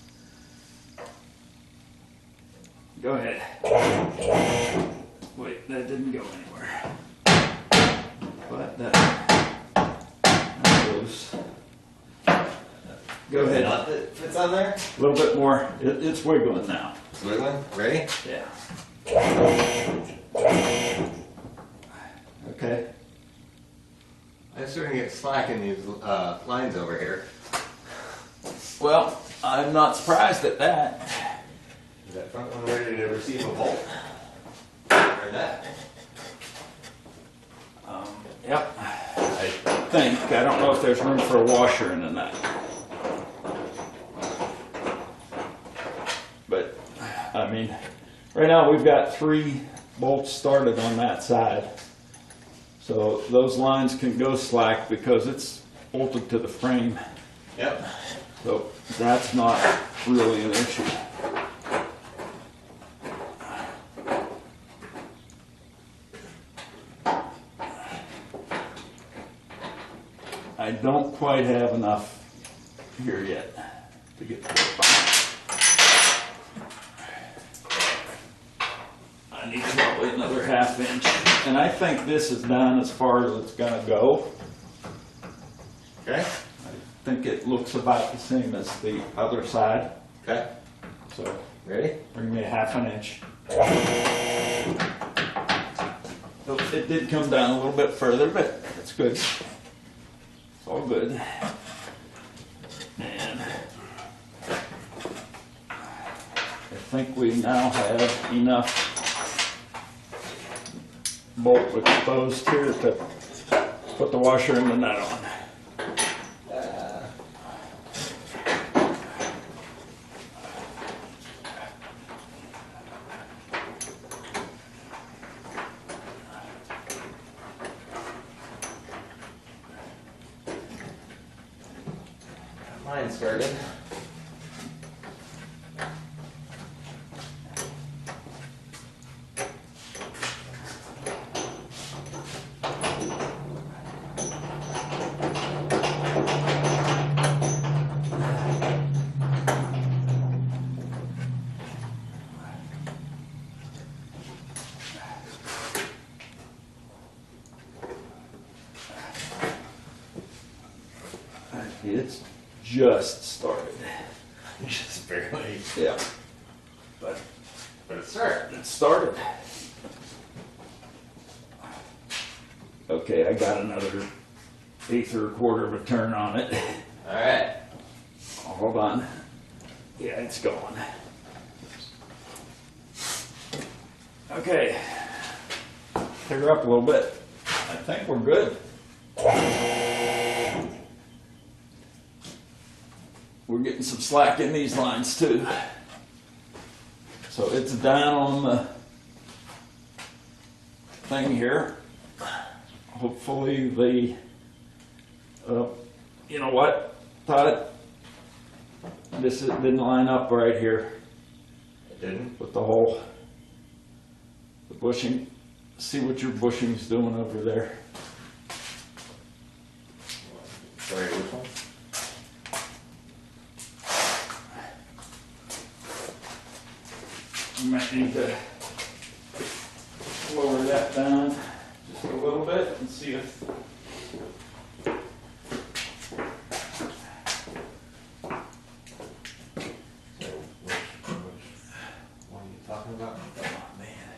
Go ahead. Wait, that didn't go anywhere. But that goes. Go ahead. Not that fits on there? A little bit more. It's wiggling now. It's wiggling. Ready? Yeah. Okay. I'm starting to get slack in these lines over here. Well, I'm not surprised at that. Is that front one ready to receive a bolt? Or that? Yep. I think. I don't know if there's room for a washer in the nut. But, I mean, right now we've got 3 bolts started on that side. So those lines can go slack because it's bolted to the frame. Yep. So that's not really an issue. I don't quite have enough here yet to get to the bottom. I need probably another 1/2 inch. And I think this is done as far as it's gonna go. Okay. I think it looks about the same as the other side. Okay. So Ready? bring me a 1/2 inch. So it did come down a little bit further, but it's good. It's all good. And I think we now have enough bolt exposed here to put the washer and the nut on. Mine started. It's just started. Just barely. Yeah. But But it started. it started. Okay, I got another 1/8 or 1/4 of a turn on it. Alright. Hold on. Yeah, it's going. Okay. Pick her up a little bit. I think we're good. We're getting some slack in these lines too. So it's down on the thing here. Hopefully the, you know what, Todd? This didn't line up right here It didn't? with the hole. The bushing. See what your bushing's doing over there. Sorry, which one? You might need to lower that down just a little bit and see if. What are you talking about? Oh man,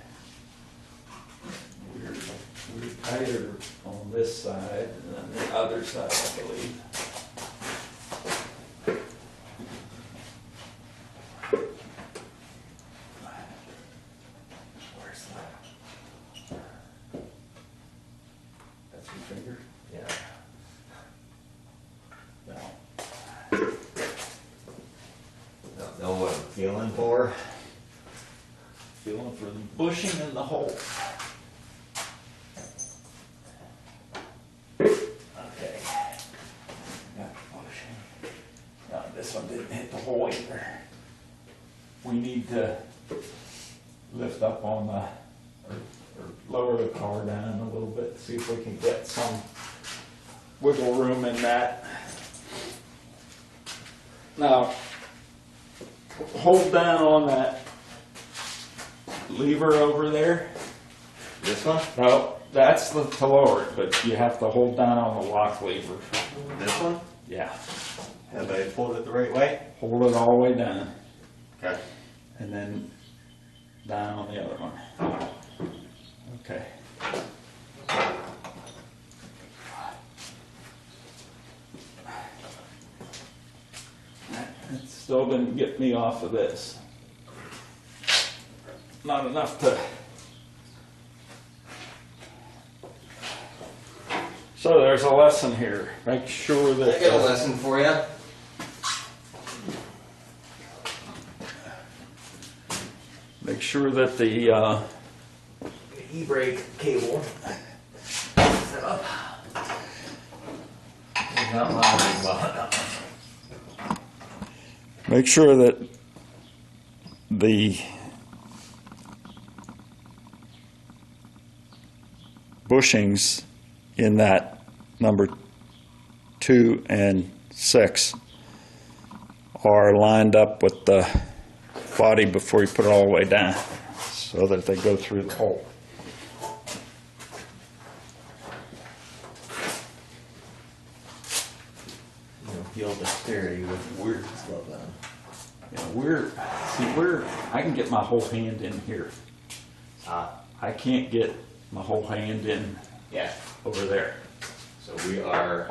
we're tighter on this side than the other side, I believe. That's your finger? Yeah. No. Don't know what I'm feeling for. Feeling for the bushing in the hole. Okay. Got the bushing. No, this one didn't hit the hole either. We need to lift up on the, or lower the car down a little bit, see if we can get some wiggle room in that. Now, hold down on that lever over there. This one? No, that's the to lower it, but you have to hold down on the lock lever. This one? Yeah, Have I pulled it the right way? hold it all the way down, Okay. and then down on the other one. Okay. It still didn't get me off of this. Not enough to. So there's a lesson here. Make sure that. I got a lesson for you. Make sure that the E-brake cable set up. It's not mounted well enough. make sure that the bushings in that number 2 and 6 are lined up with the body before you put it all the way down, so that they go through the hole. You don't feel dexterity with weird stuff on. I can get my whole hand in here. I can't get my whole hand in Yeah. over there. So we are,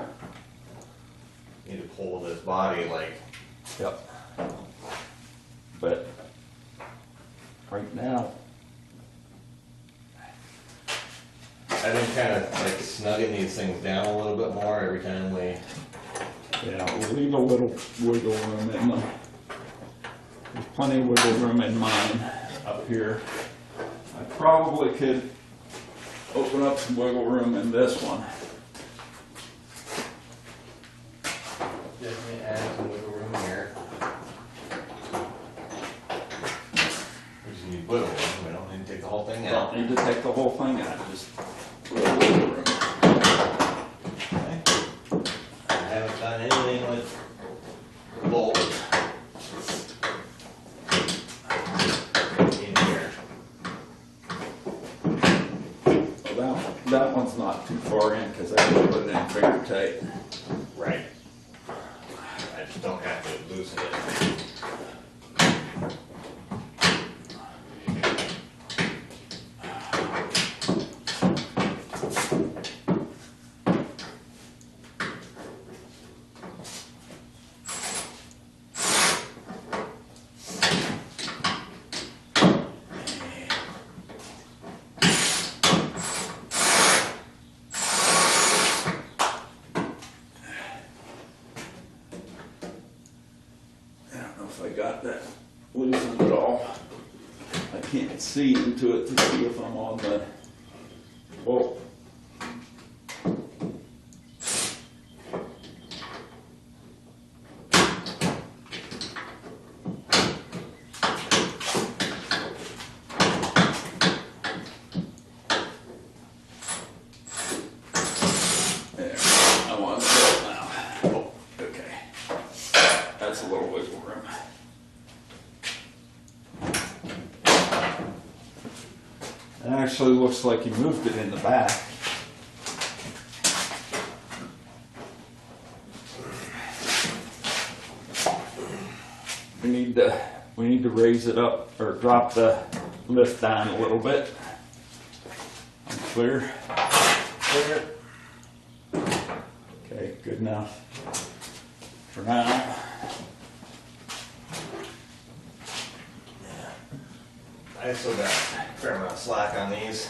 need to pull this body like, Yep. But right now, I've been kind of like snugging these things down a little bit more every time we. yeah, we'll leave a little wiggle room in them. There's plenty of wiggle room in mine up here. I probably could open up some wiggle room in this one. Definitely add some wiggle room here. We just need wiggle room, we don't need to take the whole thing out. Don't need to take the whole thing out, just a little wiggle room. Okay. I haven't done anything with the bolt in here. Well, that one's not too far in because I can put it in finger tight. Right. I just don't have to loosen it. I don't know if I got that loosened at all. I can't see into it to see if I'm on the bolt. There, I'm on the bolt now. Oh, okay. That's a little wiggle room. It actually looks like you moved it in the back. We need to raise it up or drop the lift down a little bit. I'm clear. Clear. Okay, good enough for now. I still got a fair amount of slack on these.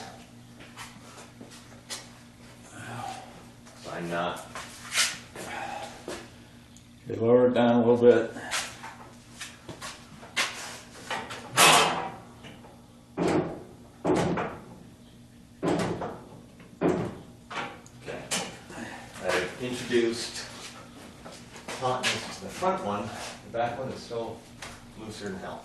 So I'm not. Okay, lower it down a little bit. Okay. I've introduced tautness to the front one. The back one is still looser than hell.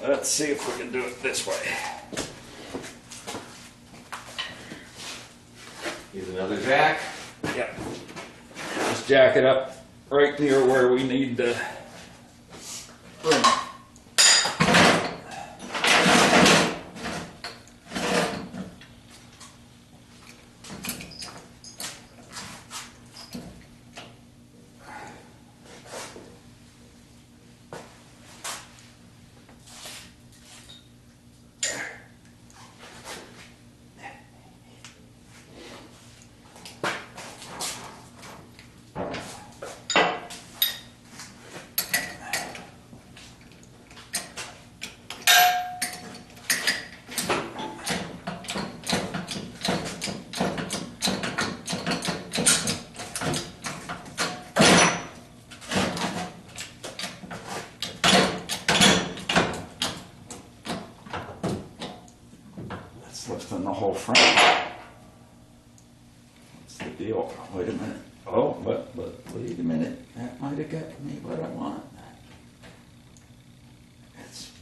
Let's see if we can do it this way. Here's another jack. Yep. Just jack it up right near where we need the room. Lifting the whole front. What's the deal? Wait a minute. Oh, but wait a minute. That might have got me what I want.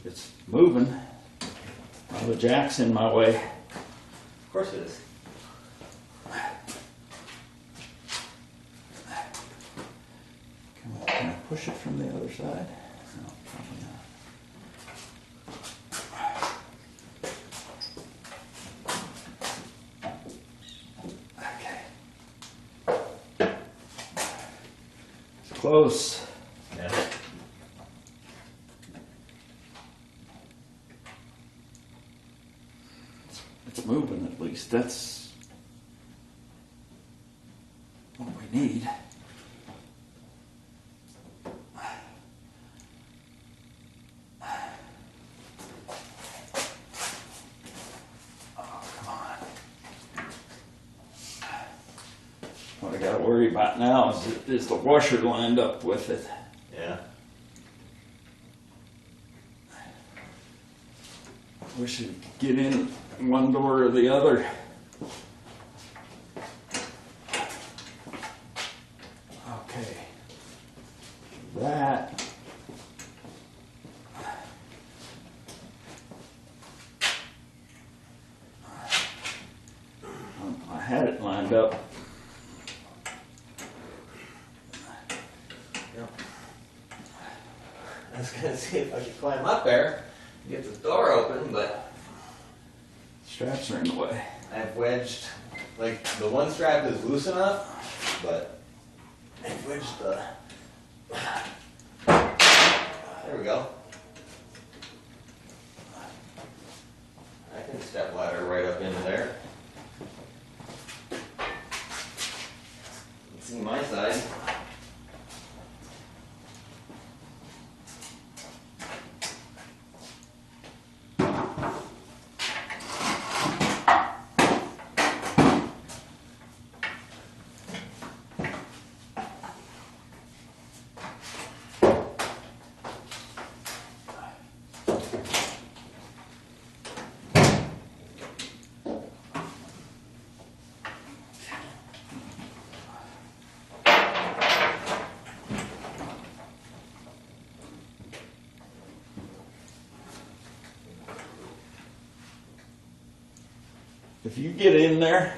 It's moving. Well, the jack's in my way. Of course it is. Can I push it from the other side? No, probably not. Close. Yeah. It's moving at least. That's what we need. Oh, come on. What I gotta worry about now is the washer lined up with it. Yeah. We should get in one door or the other. Okay. That. I had it lined up. I was gonna see if I could climb up there and get the door open, but Straps are in the way. I've wedged, like, the one strap is loose enough, but I've wedged the, there we go. I can step ladder right up into there. You can see my side. If you get in there,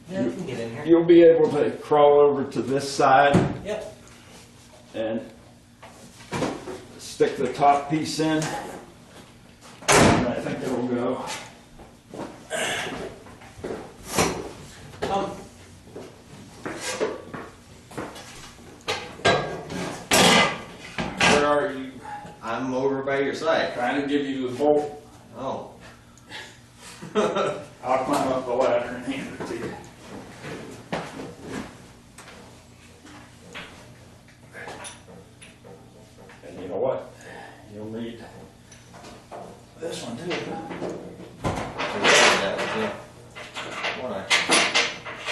Yeah, we can get in here. you'll be able to crawl over to this side Yep. and stick the top piece in. And I think it'll go. Where are you? I'm over by your side. Trying to give you the bolt. Oh. I'll climb up the ladder and hand it to you. And you know what? You'll need this one too. That was it. One eye.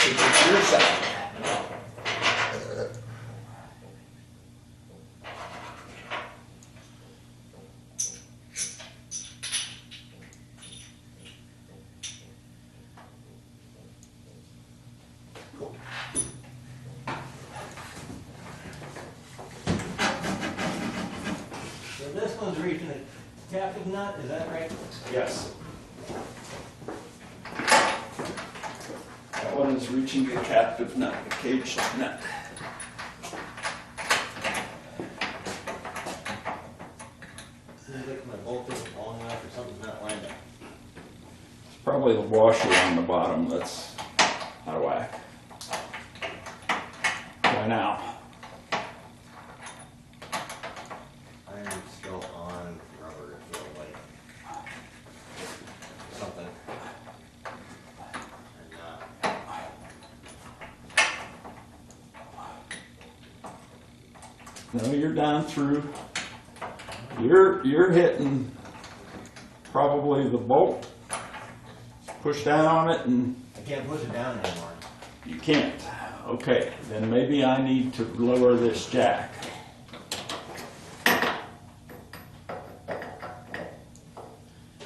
It's your side. So this one's reaching a captive nut, is that right? Yes. That one is reaching the captive nut, the caged nut. Seems like my bolt isn't long enough or something's not lined up. It's probably the washer on the bottom that's out of whack. Try now. I'm still on rubber, it feels like. Something. And No, you're down through. You're hitting probably the bolt. Push down on it and I can't push it down anymore. you can't. Okay, then maybe I need to lower this jack.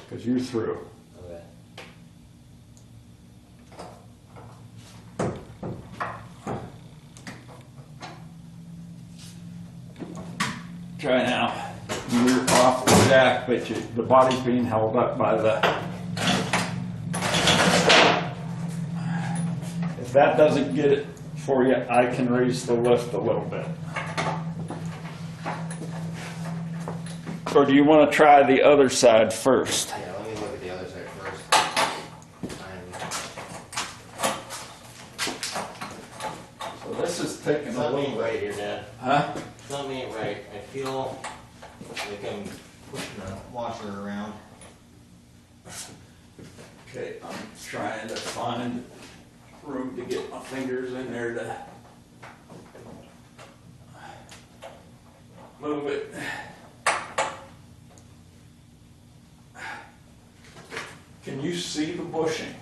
Because you're through. Okay. Try now. You're off the jack, but the body's being held up by the... If that doesn't get it for you, I can raise the lift a little bit. Or do you want to try the other side first? Yeah, let me look at the other side first. So this is taking a Something little ain't bit. right here, Dad. Huh? Something ain't right. I feel like I'm pushing a washer around. Okay, I'm trying to find room to get my fingers in there to move it. Can you see the bushing?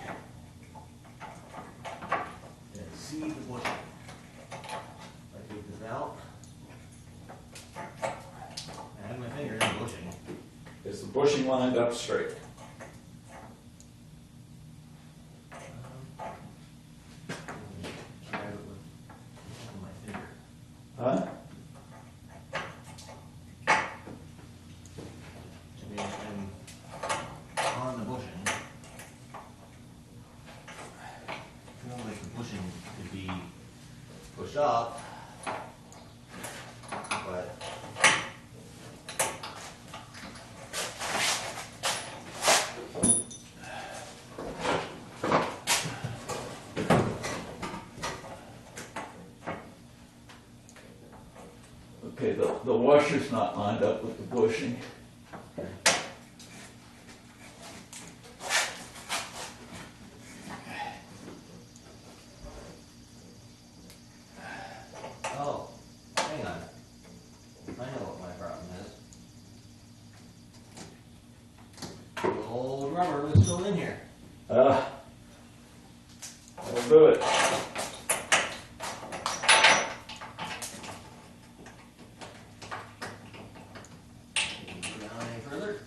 And see the bushing. I take this out. I have my finger in the bushing. Is the bushing lined up straight? Try it with my finger. Huh? I mean, I'm on the bushing. I feel like the bushing could be pushed up, but Okay, the washer's not lined up with the bushing. oh, hang on. I know what my problem is. The old rubber was still in here. That'll do it. Go down any further?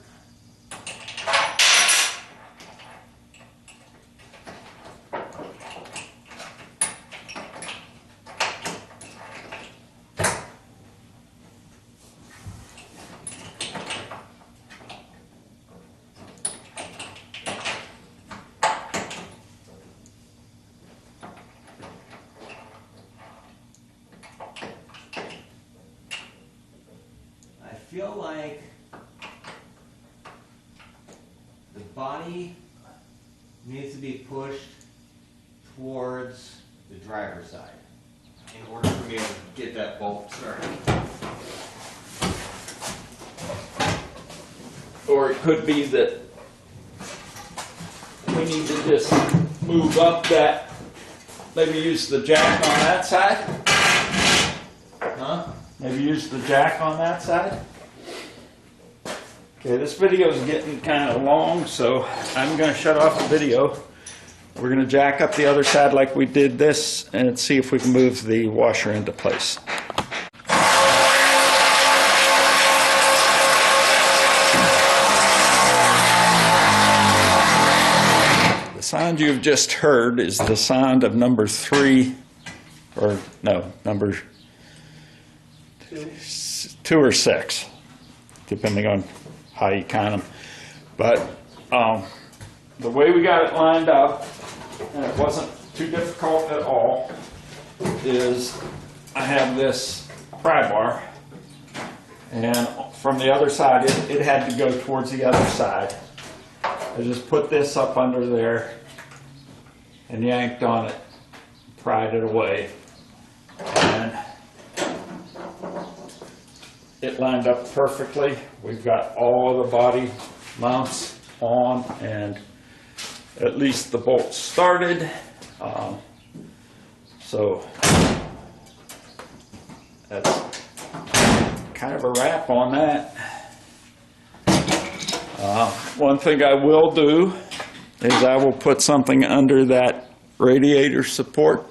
I feel like the body needs to be pushed towards the driver's side in order for me to get that bolt started. Or it could be that we need to just move up that, maybe use the jack on that side? Huh? Maybe use the jack on that side? Okay, this video is getting kind of long, so I'm going to shut off the video. We're going to jack up the other side like we did this and see if we can move the washer into place. The sound you've just heard is the sound of number 3, or no, number 2 or 6, depending on how you count them. But the way we got it lined up, and it wasn't too difficult at all, is I have this pry bar, and from the other side, it had to go towards the other side. I just put this up under there and yanked on it, pried it away, and it lined up perfectly. We've got all of the body mounts on and at least the bolts started. So that's kind of a wrap on that. One thing I will do is I will put something under that radiator support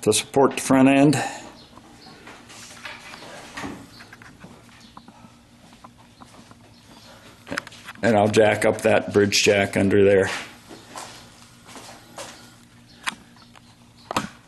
to support the front end. And I'll jack up that bridge jack under there.